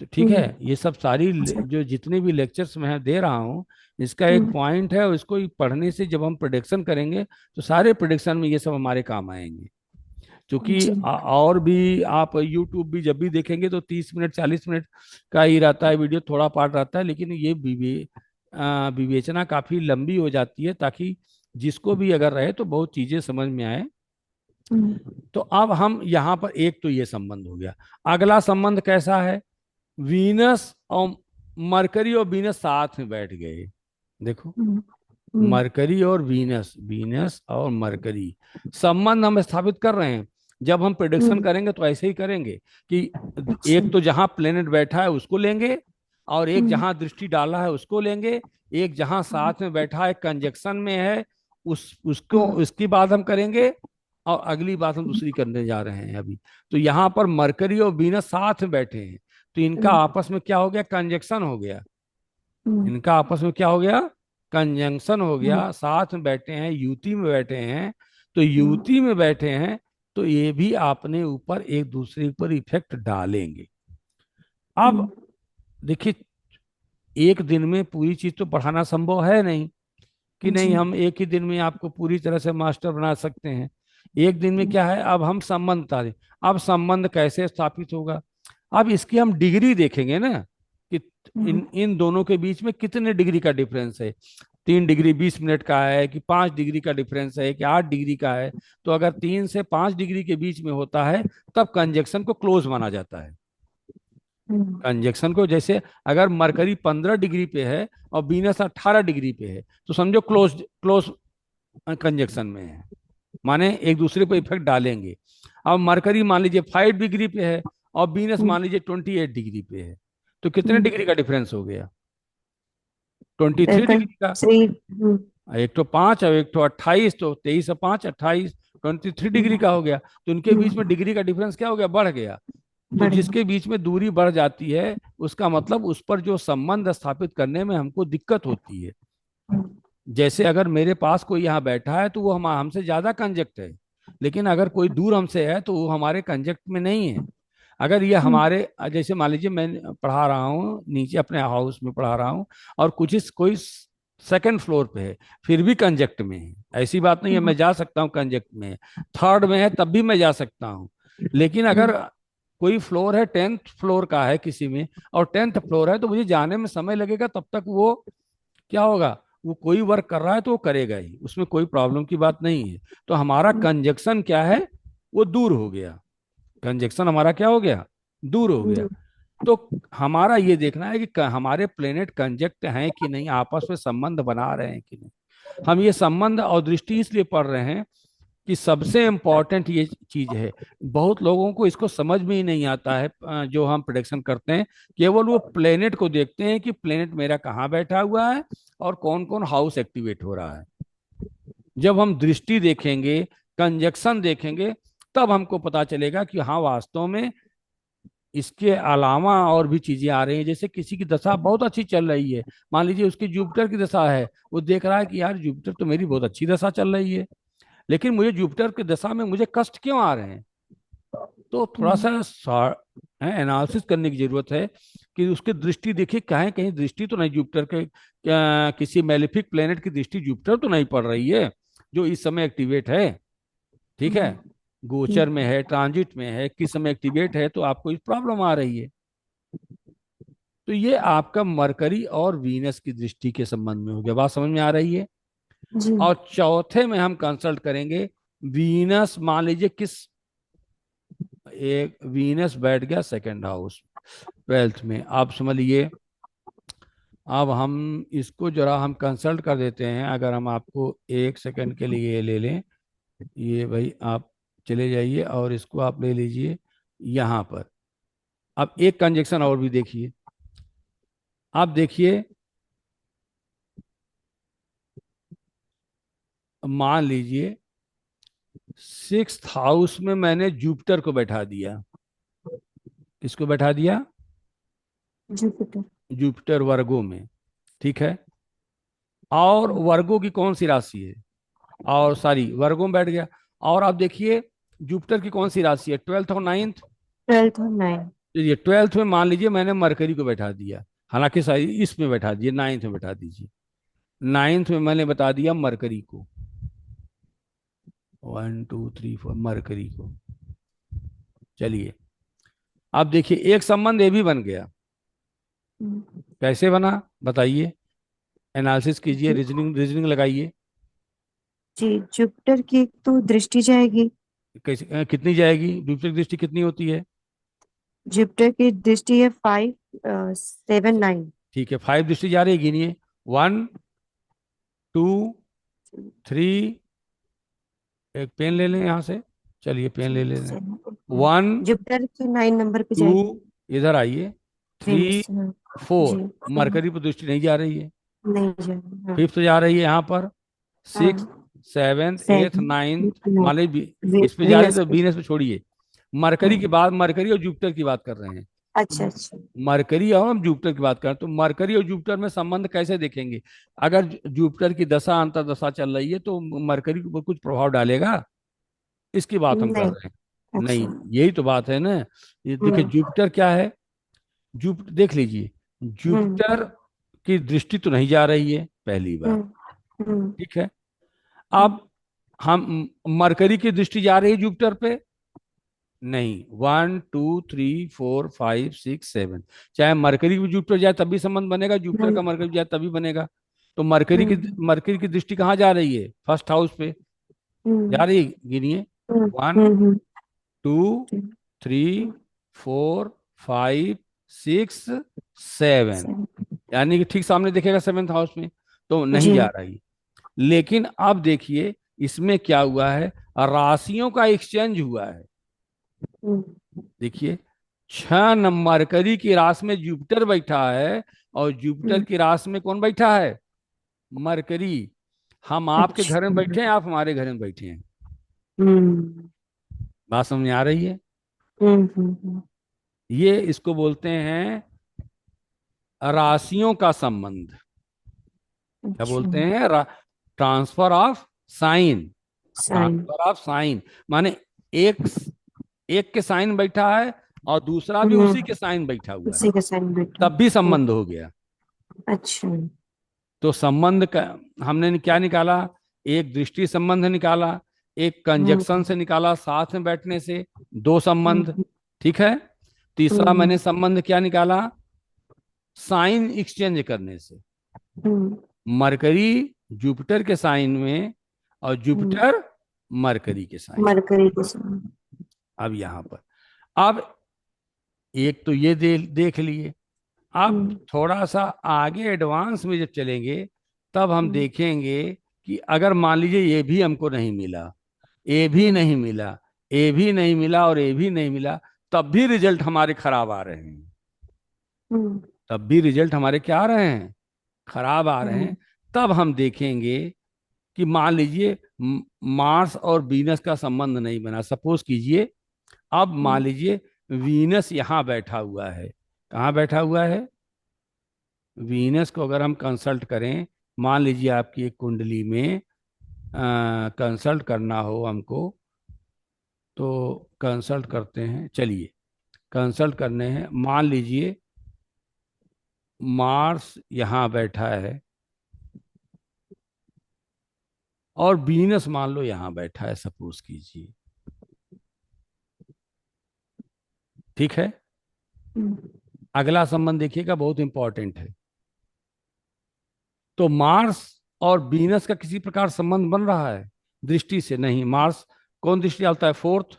तो ठीक है, ये सब सारी जो जितने भी लेक्चर्स मैं दे रहा हूँ, इसका एक पॉइंट है, और इसको पढ़ने से जब हम प्रिडिक्शन करेंगे तो सारे प्रिडिक्शन में ये सब हमारे काम आएंगे। क्योंकि और भी आप यूट्यूब भी जब भी देखेंगे तो 30 मिनट 40 मिनट का ही रहता है वीडियो, थोड़ा पार्ट रहता है, लेकिन ये विवेचना काफी लंबी हो जाती है, ताकि जिसको भी अगर रहे तो बहुत चीजें समझ में आए। तो अब हम यहाँ पर, एक तो ये संबंध हो गया। अगला संबंध कैसा है, वीनस और मरकरी और वीनस साथ में बैठ गए। देखो, मरकरी और वीनस, वीनस और मरकरी संबंध हम स्थापित कर रहे हैं। जब हम प्रिडिक्शन करेंगे तो ऐसे ही करेंगे कि अच्छा। एक तो जहां प्लेनेट बैठा है उसको लेंगे, और एक जहां दृष्टि डाला है उसको लेंगे, एक जहां साथ में बैठा है कंजक्शन में है उसको, इसकी बात हम करेंगे, और अगली बात हम दूसरी करने जा रहे हैं अभी। तो यहाँ पर मरकरी और वीनस साथ में बैठे हैं, तो इनका आपस में क्या हो गया, कंजक्शन हो गया। इनका आपस में क्या हो गया, कंजंक्शन हो गया, साथ में बैठे हैं, युति में बैठे हैं। तो युति में बैठे हैं, तो ये भी अपने ऊपर एक दूसरे पर इफेक्ट डालेंगे। अब देखिए, एक दिन में पूरी चीज तो पढ़ाना संभव है नहीं, कि नहीं हम एक ही दिन में आपको पूरी तरह से मास्टर बना सकते हैं। एक दिन में क्या है, अब हम संबंध बता दें। अब संबंध कैसे स्थापित होगा, अब इसकी हम डिग्री देखेंगे ना, कि इन इन दोनों के बीच में कितने डिग्री का डिफरेंस है। 3 डिग्री 20 मिनट का है, कि 5 डिग्री का डिफरेंस है, कि 8 डिग्री का है। तो अगर 3 से 5 डिग्री के बीच में होता है, तब कंजक्शन को क्लोज माना जाता है। कंजक्शन को, जैसे अगर मरकरी 15 डिग्री पे है और वीनस 18 डिग्री पे है, तो समझो क्लोज क्लोज कंजक्शन में है, माने एक दूसरे पर इफेक्ट डालेंगे। अब मरकरी मान लीजिए 5 डिग्री पे है और वीनस मान लीजिए 28 डिग्री पे है, तो कितने डिग्री का डिफरेंस हो गया, 23 डिग्री का। सही। एक तो 5 और एक तो 28, तो 23 और 5 28, 23 डिग्री का हो गया, तो उनके बीच में डिग्री का डिफरेंस क्या हो गया, बढ़ गया। तो बढ़िया। जिसके बीच में दूरी बढ़ जाती है, उसका मतलब उस पर जो संबंध स्थापित करने में हमको दिक्कत होती है। जैसे अगर मेरे पास कोई यहाँ बैठा है तो वो हमसे ज्यादा कंजेक्ट है, लेकिन अगर कोई दूर हमसे है तो वो हमारे कंजेक्ट में नहीं है। अगर ये हमारे, जैसे मान लीजिए मैं पढ़ा रहा हूँ नीचे अपने हाउस में पढ़ा रहा हूँ, और कोई सेकंड फ्लोर पे है, फिर भी कंजेक्ट में है, ऐसी बात नहीं है, मैं जा सकता हूँ कंजेक्ट में। थर्ड में है तब भी मैं जा सकता हूँ। लेकिन अगर कोई फ्लोर है, 10th फ्लोर का है किसी में, और 10th फ्लोर है, तो मुझे जाने में समय लगेगा, तब तक वो क्या होगा, वो कोई वर्क कर रहा है तो वो करेगा ही, उसमें कोई प्रॉब्लम की बात नहीं है। तो हमारा कंजक्शन क्या है, वो दूर हो गया। कंजक्शन हमारा क्या हो गया, दूर हो गया। तो हमारा ये देखना है कि हमारे प्लेनेट कंजक्ट हैं कि नहीं, आपस में संबंध बना रहे हैं कि नहीं। हम ये संबंध और दृष्टि इसलिए पढ़ रहे हैं कि सबसे इम्पोर्टेंट ये चीज है। बहुत लोगों को इसको समझ में ही नहीं आता है, जो हम प्रिडिक्शन करते हैं, केवल वो प्लेनेट को देखते हैं कि प्लेनेट मेरा कहाँ बैठा हुआ है और कौन कौन हाउस एक्टिवेट हो रहा है। जब हम दृष्टि देखेंगे, कंजक्शन देखेंगे, तब हमको पता चलेगा कि हाँ वास्तव में इसके अलावा और भी चीजें आ रही हैं। जैसे किसी की दशा बहुत अच्छी चल रही है, मान लीजिए उसकी जुपिटर की दशा है, वो देख रहा है कि यार जुपिटर तो मेरी बहुत अच्छी दशा चल रही है, लेकिन मुझे जुपिटर की दशा में मुझे कष्ट क्यों आ रहे हैं। तो थोड़ा सा एनालिसिस करने की जरूरत है कि उसकी दृष्टि देखिए, कहीं कहीं दृष्टि तो नहीं जुपिटर के, किसी मेलिफिक प्लेनेट की दृष्टि जुपिटर तो नहीं पड़ रही है जो इस समय एक्टिवेट है। ठीक है, गोचर में है, ट्रांजिट में है, किस समय एक्टिवेट है, तो आपको इस प्रॉब्लम आ रही है। तो ये आपका मरकरी और वीनस की दृष्टि के संबंध में हो गया, बात समझ में आ रही है। जी। और चौथे में हम कंसल्ट करेंगे वीनस, मान लीजिए किस, एक वीनस बैठ गया सेकंड हाउस 12th में, आप समझ लीजिए। अब हम इसको जरा हम कंसल्ट कर देते हैं, अगर हम आपको 1 सेकंड के लिए ले लें, ये भाई आप चले जाइए और इसको आप ले लीजिए यहाँ पर। अब एक कंजक्शन और भी देखिए, आप देखिए, मान लीजिए 6th हाउस में मैंने जुपिटर को बैठा दिया। किसको बैठा दिया, जुपिटर। जुपिटर वर्गो में। ठीक है, और वर्गो की कौन सी राशि है, और सारी वर्गों में बैठ गया। और आप देखिए जुपिटर की कौन सी राशि है, 12th और 9th। 12th और 9। ये 12th में मान लीजिए मैंने मरकरी को बैठा दिया, हालांकि सारी इसमें बैठा दिए, 9th में बैठा दीजिए। 9th में मैंने बता दिया मरकरी को, 1 2 3 4 मरकरी को। चलिए, अब देखिए एक संबंध ये भी बन गया। कैसे बना बताइए, एनालिसिस कीजिए, जी। रीजनिंग रीजनिंग लगाइए। जी, जुपिटर की एक तो दृष्टि जाएगी। कैसे, कितनी जाएगी, जुपिटर की दृष्टि कितनी होती है। जुपिटर की दृष्टि है 5 7 9। ठीक है, 5 दृष्टि जा रही है, गिनिए। 1 2 3, एक पेन ले लें यहाँ से, चलिए पेन ले ले रहे हैं। 1 जुपिटर की 9 नंबर पे 2, जाएगी। इधर आइए, थ्री वेनस, हाँ। जी। फोर मरकरी पर दृष्टि नहीं जा रही है। नहीं जाएगी, हाँ। 5th जा रही है यहाँ पर, 6th, हाँ। 7th, 8th, 7 9th, 9। मान लीजिए इस पे जा रही है, वीनस तो पे। वीनस पे छोड़िए। मरकरी की हाँ। बात, मरकरी और जुपिटर की बात कर रहे हैं। अच्छा अच्छा। मरकरी और हम जुपिटर की बात करें, तो मरकरी और जुपिटर में संबंध कैसे देखेंगे। अगर जुपिटर की दशा अंतर दशा चल रही है तो मरकरी के ऊपर कुछ प्रभाव डालेगा, इसकी बात हम कर नहीं। रहे हैं। नहीं, अच्छा। यही तो बात है ना। ये देखिए हम्म। जुपिटर क्या है, जुपिटर देख लीजिए, हम्म। जुपिटर की दृष्टि तो नहीं जा रही है, पहली बात। हम्म। हम्म। ठीक है, अब हम मरकरी की दृष्टि जा रही है जुपिटर पे, नहीं। 1 2 3 4 5 6 7, चाहे मरकरी की जुपिटर जाए तब भी संबंध बनेगा, जुपिटर हम्म। का मरकरी जाए तभी बनेगा। तो मरकरी की, हम्म। मरकरी की दृष्टि कहाँ जा रही है, फर्स्ट हाउस पे जा हम्म। रही है, गिनिए। हम्म। 1 हम्म। 2 3 हम्म। 4 5 6 7, यानी कि ठीक सामने दिखेगा 7th हाउस में, तो नहीं जी। जा रही। लेकिन अब देखिए इसमें क्या हुआ है, राशियों का एक्सचेंज हुआ है। हम्म। देखिए 6 नंबर मरकरी की राशि में जुपिटर बैठा है, और जुपिटर हम्म। की राशि में कौन बैठा है, मरकरी। हम आपके घर में अच्छा। बैठे हैं, आप हमारे घर में बैठे हैं। हम्म बात समझ में आ रही है? ये इसको बोलते हैं राशियों का संबंध। क्या अच्छा। बोलते हैं? Transfer of sign. Sign. Transfer of sign माने एक एक के साइन बैठा है और दूसरा भी हम्म उसी के साइन बैठा हुआ है, उसी का साइन बेटा। तब भी संबंध हो गया। अच्छा। तो संबंध का हमने क्या निकाला? एक दृष्टि संबंध निकाला, एक कंजक्शन हम्म से निकाला, साथ में बैठने से, दो संबंध। हम्म ठीक है। तीसरा हम्म मैंने संबंध क्या निकाला? साइन एक्सचेंज करने से। हम्म मरकरी जुपिटर के साइन में और हम्म जुपिटर मरकरी के साइन। मरकरी के साइन। अब यहां पर, अब एक तो ये देख लिए। अब हम्म थोड़ा सा आगे एडवांस में जब चलेंगे तब हम हम्म देखेंगे कि अगर मान लीजिए ये भी हमको नहीं मिला, ए भी हम्म नहीं मिला, ए भी नहीं मिला और ए भी नहीं मिला, तब भी रिजल्ट हमारे खराब आ रहे हैं। हम्म तब भी रिजल्ट हमारे क्या आ रहे हैं? खराब आ रहे हैं। हम्म तब हम देखेंगे कि मान लीजिए मार्स और वीनस का संबंध नहीं बना, सपोज कीजिए। अब मान हम्म लीजिए वीनस यहां बैठा हुआ है। कहाँ बैठा हुआ है? वीनस को अगर हम कंसल्ट करें, मान लीजिए आपकी एक कुंडली में कंसल्ट करना हो हमको, तो कंसल्ट करते हैं। चलिए कंसल्ट करने हैं। मान लीजिए मार्स यहाँ बैठा है और वीनस मान लो यहाँ बैठा है, सपोज कीजिए। ठीक है। हम्म अगला संबंध देखिएगा, बहुत इंपॉर्टेंट है। तो मार्स और वीनस का किसी प्रकार संबंध बन रहा है? दृष्टि से नहीं। मार्स कौन दृष्टि डालता है? Fourth.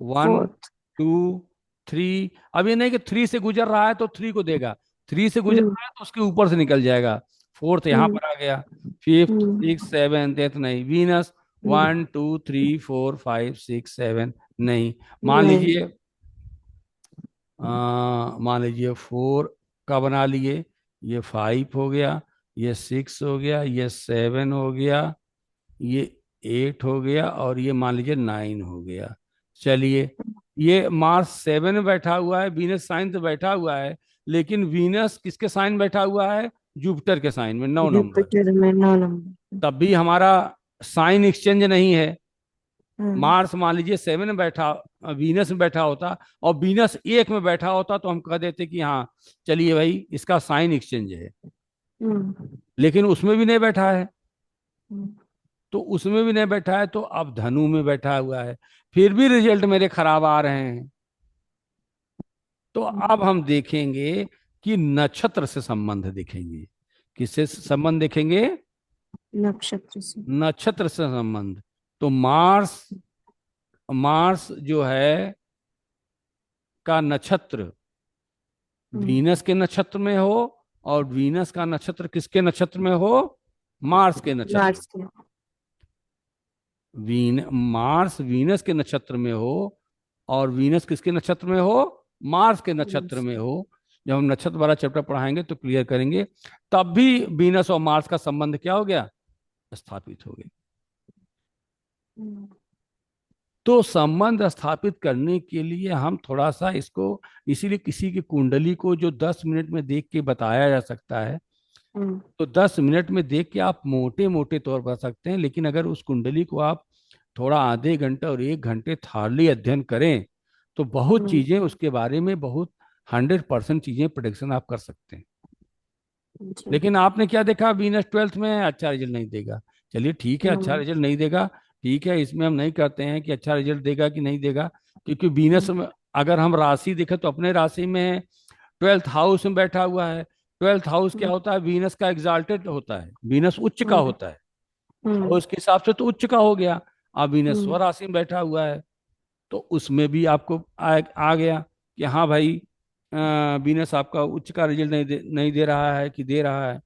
One, fourth. Two, three. अब ये नहीं कि थ्री से गुजर रहा है तो थ्री को देगा, थ्री से गुजर हम्म रहा है तो उसके ऊपर से निकल जाएगा। फोर्थ यहां हम्म पर आ गया। फिफ्थ, हम्म सिक्स, सेवन, एथ नहीं। वीनस हम्म, 1 2 3 4 5 6 7 नहीं। मान नहीं। लीजिए मान लीजिए फोर का बना लिए, ये फाइव हो गया, ये सिक्स हो गया, ये सेवन हो गया, ये एट हो गया और ये मान लीजिए नाइन हो गया। चलिए, ये मार्स सेवन में बैठा हुआ है, वीनस साइन तो बैठा हुआ है, लेकिन वीनस किसके साइन बैठा हुआ है? जुपिटर के साइन में, 9 नंबर। जुपिटर में 9 नंबर। तब भी हमारा साइन एक्सचेंज नहीं है। हाँ। मार्स मान लीजिए सेवन में बैठा, वीनस में बैठा होता और वीनस एक में बैठा होता तो हम कह देते कि हाँ चलिए भाई इसका साइन एक्सचेंज है। हम्म लेकिन उसमें भी नहीं बैठा है। हम्म तो उसमें भी नहीं बैठा है तो अब धनु में बैठा हुआ है, फिर भी रिजल्ट मेरे खराब आ रहे हैं। तो अब हम देखेंगे कि नक्षत्र से संबंध देखेंगे। किससे संबंध देखेंगे? नक्षत्र से। नक्षत्र से संबंध। तो मार्स, मार्स जो है का नक्षत्र हम्म वीनस के नक्षत्र में हो और वीनस का नक्षत्र किसके नक्षत्र में हो? मार्स के नक्षत्र। मार्स के। मार्स वीनस के नक्षत्र में हो और वीनस किसके नक्षत्र में हो? मार्स के नक्षत्र मार्स। में हो। जब हम नक्षत्र वाला चैप्टर पढ़ाएंगे तो क्लियर करेंगे। तब भी वीनस और मार्स का संबंध क्या हो गया? स्थापित हो गया। हम्म तो संबंध स्थापित करने के लिए हम थोड़ा सा इसको, इसीलिए किसी की कुंडली को जो 10 मिनट में देख के बताया जा सकता है, हम्म तो 10 मिनट में देख के आप मोटे मोटे तौर पर सकते हैं। लेकिन अगर उस कुंडली को आप थोड़ा आधे घंटे और 1 घंटे थारली अध्ययन करें तो बहुत हम्म, चीजें उसके बारे में, बहुत 100% चीजें प्रोडिक्शन आप कर सकते हैं। जी। लेकिन आपने क्या देखा? वीनस ट्वेल्थ में है, अच्छा रिजल्ट नहीं देगा। चलिए ठीक है, अच्छा हम्म रिजल्ट नहीं देगा। ठीक है, इसमें हम नहीं कहते हैं कि अच्छा रिजल्ट देगा कि नहीं देगा, क्योंकि वीनस हम्म में अगर हम राशि देखें तो अपने राशि में ट्वेल्थ हाउस में बैठा हुआ है। ट्वेल्थ हाउस क्या हम्म होता है? वीनस का एग्जाल्टेड होता है, वीनस उच्च का हम्म होता है। हम्म हाउस के हिसाब से तो उच्च का हो गया। अब वीनस हम्म स्वराशि में बैठा हुआ है तो उसमें भी आपको आ गया कि हाँ भाई वीनस आपका उच्च का रिजल्ट नहीं दे रहा है कि दे रहा है।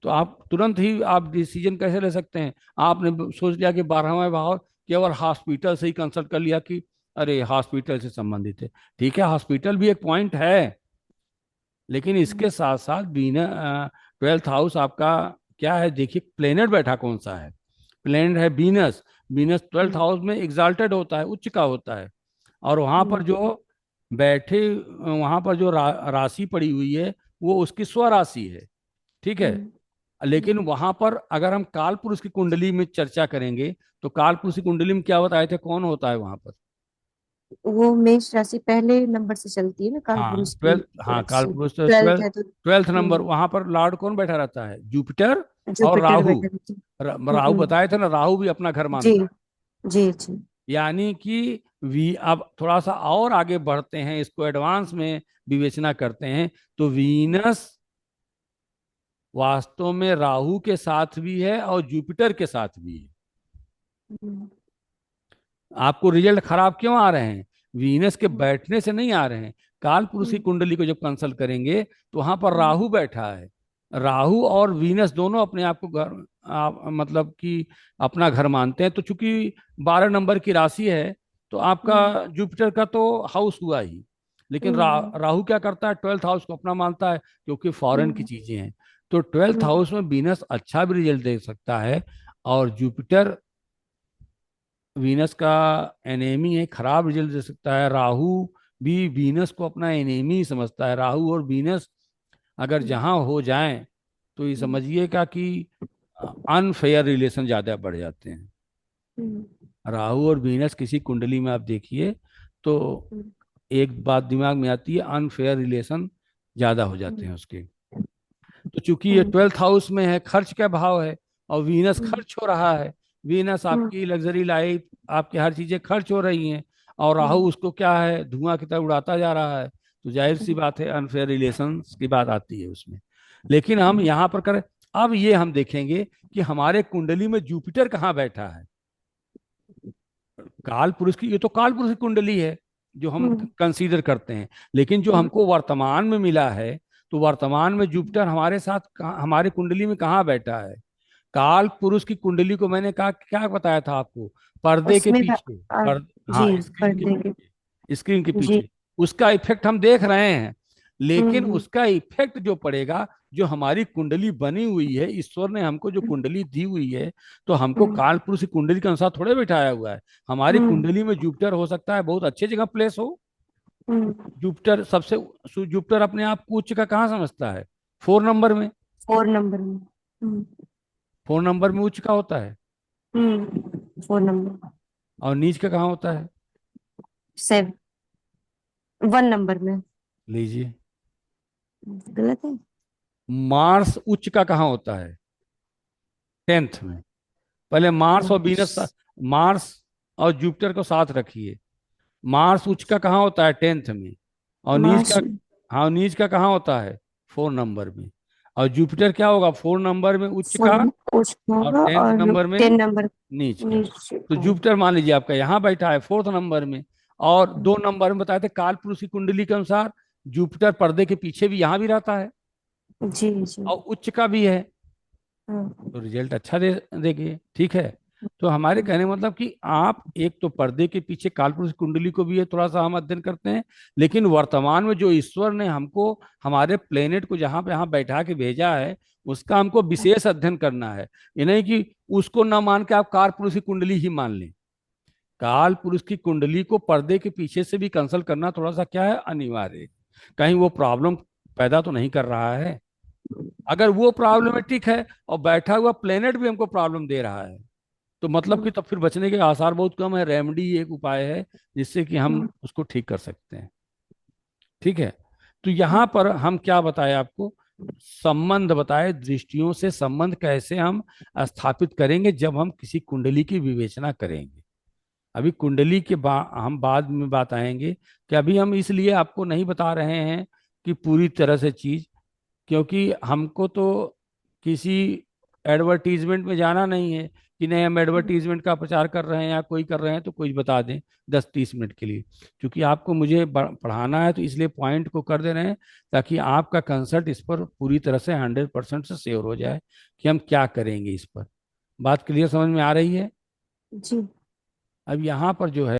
तो आप तुरंत ही आप डिसीजन कैसे ले सकते हैं? आपने सोच लिया कि 12वां भाव केवल हॉस्पिटल से ही कंसल्ट कर लिया कि अरे हॉस्पिटल से संबंधित है। ठीक है, हॉस्पिटल भी एक पॉइंट है, लेकिन इसके साथ साथ बीना ट्वेल्थ हाउस आपका क्या है? देखिए प्लेनेट बैठा कौन सा है? प्लेनेट है बीनस। वीनस ट्वेल्थ हम्म, हाउस में एग्जाल्टेड होता है, उच्च का होता है। और वहां पर हम्म, जो बैठे, वहां पर जो राशि पड़ी हुई है वो उसकी स्वराशि है। ठीक है। हम्म, लेकिन हम्म। वहां पर अगर हम काल पुरुष की कुंडली में चर्चा करेंगे तो काल पुरुष की कुंडली में क्या बताए थे, कौन होता है वहां पर? वो मेष राशि पहले नंबर से चलती है ना काल हाँ पुरुष की ट्वेल्थ, हाँ काल राशि। पुरुष तो ट्वेल्थ ट्वेल्थ, है तो। ट्वेल्थ नंबर, हम्म। वहां पर लॉर्ड कौन बैठा रहता है? जुपिटर और जुपिटर राहु। बैठे रहते हैं। राहु बताए थे ना, राहु भी अपना घर जी, मानता है। जी, जी। यानी कि वी अब थोड़ा सा और आगे बढ़ते हैं, इसको एडवांस में विवेचना करते हैं, तो वीनस वास्तव में राहु के साथ भी है और जुपिटर के साथ भी है। हम्म, आपको रिजल्ट खराब क्यों आ रहे हैं? वीनस के हम्म, बैठने से नहीं आ रहे हैं। काल पुरुष की हम्म, कुंडली को जब कंसल्ट करेंगे तो वहां पर हम्म, राहु बैठा है। राहु और वीनस दोनों अपने आप को घर, मतलब कि अपना घर मानते हैं। तो चूंकि 12 नंबर की राशि है तो हम्म, आपका जुपिटर का तो हाउस हुआ ही। लेकिन हम्म, राहु क्या करता है, ट्वेल्थ हाउस को अपना मानता है, क्योंकि फॉरेन की हम्म, चीजें हैं। तो ट्वेल्थ हम्म, हाउस में वीनस अच्छा भी रिजल्ट दे सकता है, और जुपिटर वीनस का एनेमी है, खराब रिजल्ट दे सकता है। राहु भी वीनस को अपना एनेमी समझता है। राहु और वीनस अगर हम्म, जहां हो जाएं तो ये हम्म, समझिएगा कि अनफेयर रिलेशन ज्यादा बढ़ जाते हैं। हम्म, राहु और वीनस किसी कुंडली में आप देखिए तो हम्म, एक बात दिमाग में आती है, अनफेयर रिलेशन ज्यादा हो जाते हम्म, हैं उसके। तो चूंकि ये हम्म, ट्वेल्थ हाउस में है, खर्च का भाव है, और वीनस हम्म, खर्च हो रहा है। वीनस हम्म, आपकी लग्जरी लाइफ, आपकी हर चीजें खर्च हो रही हैं, और राहु उसको क्या है, धुआं की तरह उड़ाता जा रहा है। तो जाहिर सी हम्म, बात है, अनफेयर रिलेशंस की बात आती है उसमें। लेकिन हम हम्म, यहाँ पर करें, अब ये हम देखेंगे कि हमारे कुंडली में जुपिटर कहाँ बैठा है। काल पुरुष की, ये तो काल पुरुष की कुंडली है जो हम हम्म, कंसीडर करते हैं। लेकिन जो हमको वर्तमान में मिला है, तो वर्तमान में जुपिटर हमारे साथ हमारे कुंडली में कहाँ बैठा है? काल पुरुष की कुंडली को मैंने कहा, क्या बताया था आपको, पर्दे के उसमें पीछे, जी, हाँ स्क्रीन के पर्दे के। पीछे, स्क्रीन के जी। पीछे उसका इफेक्ट हम देख रहे हैं। लेकिन हम्म, उसका इफेक्ट जो पड़ेगा, जो हमारी कुंडली बनी हुई है, ईश्वर ने हमको जो कुंडली दी हुई है, तो हमको हम्म, काल पुरुष की कुंडली के अनुसार थोड़े बिठाया हुआ है। हमारी हम्म, कुंडली में जुपिटर हो सकता है बहुत अच्छी जगह प्लेस हो। हम्म। जुपिटर सबसे, जुपिटर अपने आप को उच्च का कहाँ समझता है? 4 नंबर में। 4 नंबर में। 4 नंबर में उच्च का होता है। 4 नंबर। और नीच का कहाँ होता है? 1 नंबर में। लीजिए, गलत है। मार्स उच्च का कहाँ होता है? 10th में। पहले मार्स और वीनस, मार्स। मार्स और जुपिटर को साथ रखिए। मार्स उच्च का कहाँ होता है? 10th में। और नीच मार्स का, हाँ नीच का कहाँ होता है? 4 नंबर में। और जुपिटर क्या होगा? 4 नंबर में उच्च का, 4 में कुछ और होगा, 10th और नंबर में 10 नंबर नीच का। नीचे तो का होगा। जुपिटर मान लीजिए आपका यहाँ बैठा है 4th नंबर में। और 2 नंबर में बताए थे काल पुरुष की कुंडली के अनुसार जुपिटर पर्दे के पीछे भी यहाँ भी रहता है, जी, जी। और उच्च का भी है। हाँ। तो रिजल्ट अच्छा दे देगी। ठीक है। तो हमारे कहने का मतलब कि आप एक तो पर्दे के पीछे कालपुरुष कुंडली को भी ये थोड़ा सा हम अध्ययन करते हैं। लेकिन वर्तमान में जो ईश्वर ने हमको हमारे प्लेनेट को जहां पे यहाँ बैठा के भेजा है, उसका हमको विशेष अध्ययन करना है। ये नहीं कि उसको ना मान के आप काल पुरुष की कुंडली ही मान लें। काल पुरुष की कुंडली को पर्दे के पीछे से भी कंसल्ट करना थोड़ा सा क्या है, अनिवार्य है। कहीं वो प्रॉब्लम पैदा तो नहीं कर रहा है। अगर वो प्रॉब्लमेटिक है और बैठा हुआ प्लेनेट भी हमको प्रॉब्लम दे रहा है, तो मतलब कि तब फिर बचने के आसार बहुत कम है। रेमेडी एक उपाय है जिससे कि हम उसको ठीक कर सकते हैं। ठीक है। तो यहाँ पर हम क्या बताए आपको, संबंध बताए, दृष्टियों से संबंध कैसे हम स्थापित करेंगे जब हम किसी कुंडली की विवेचना करेंगे। अभी कुंडली के हम बाद में बात आएंगे, कि अभी हम इसलिए आपको नहीं बता रहे हैं कि पूरी तरह से चीज, क्योंकि हमको तो किसी एडवर्टीजमेंट में जाना नहीं है कि नहीं हम एडवर्टीजमेंट का प्रचार कर रहे हैं या कोई कर रहे हैं तो कुछ बता दें 10-30 मिनट के लिए। क्योंकि आपको मुझे पढ़ाना है, तो इसलिए पॉइंट को कर दे रहे हैं, ताकि आपका कंसल्ट इस पर पूरी तरह से 100% से श्योर हो जाए कि हम क्या करेंगे इस पर। बात क्लियर समझ में आ रही है? जी। अब यहाँ पर जो है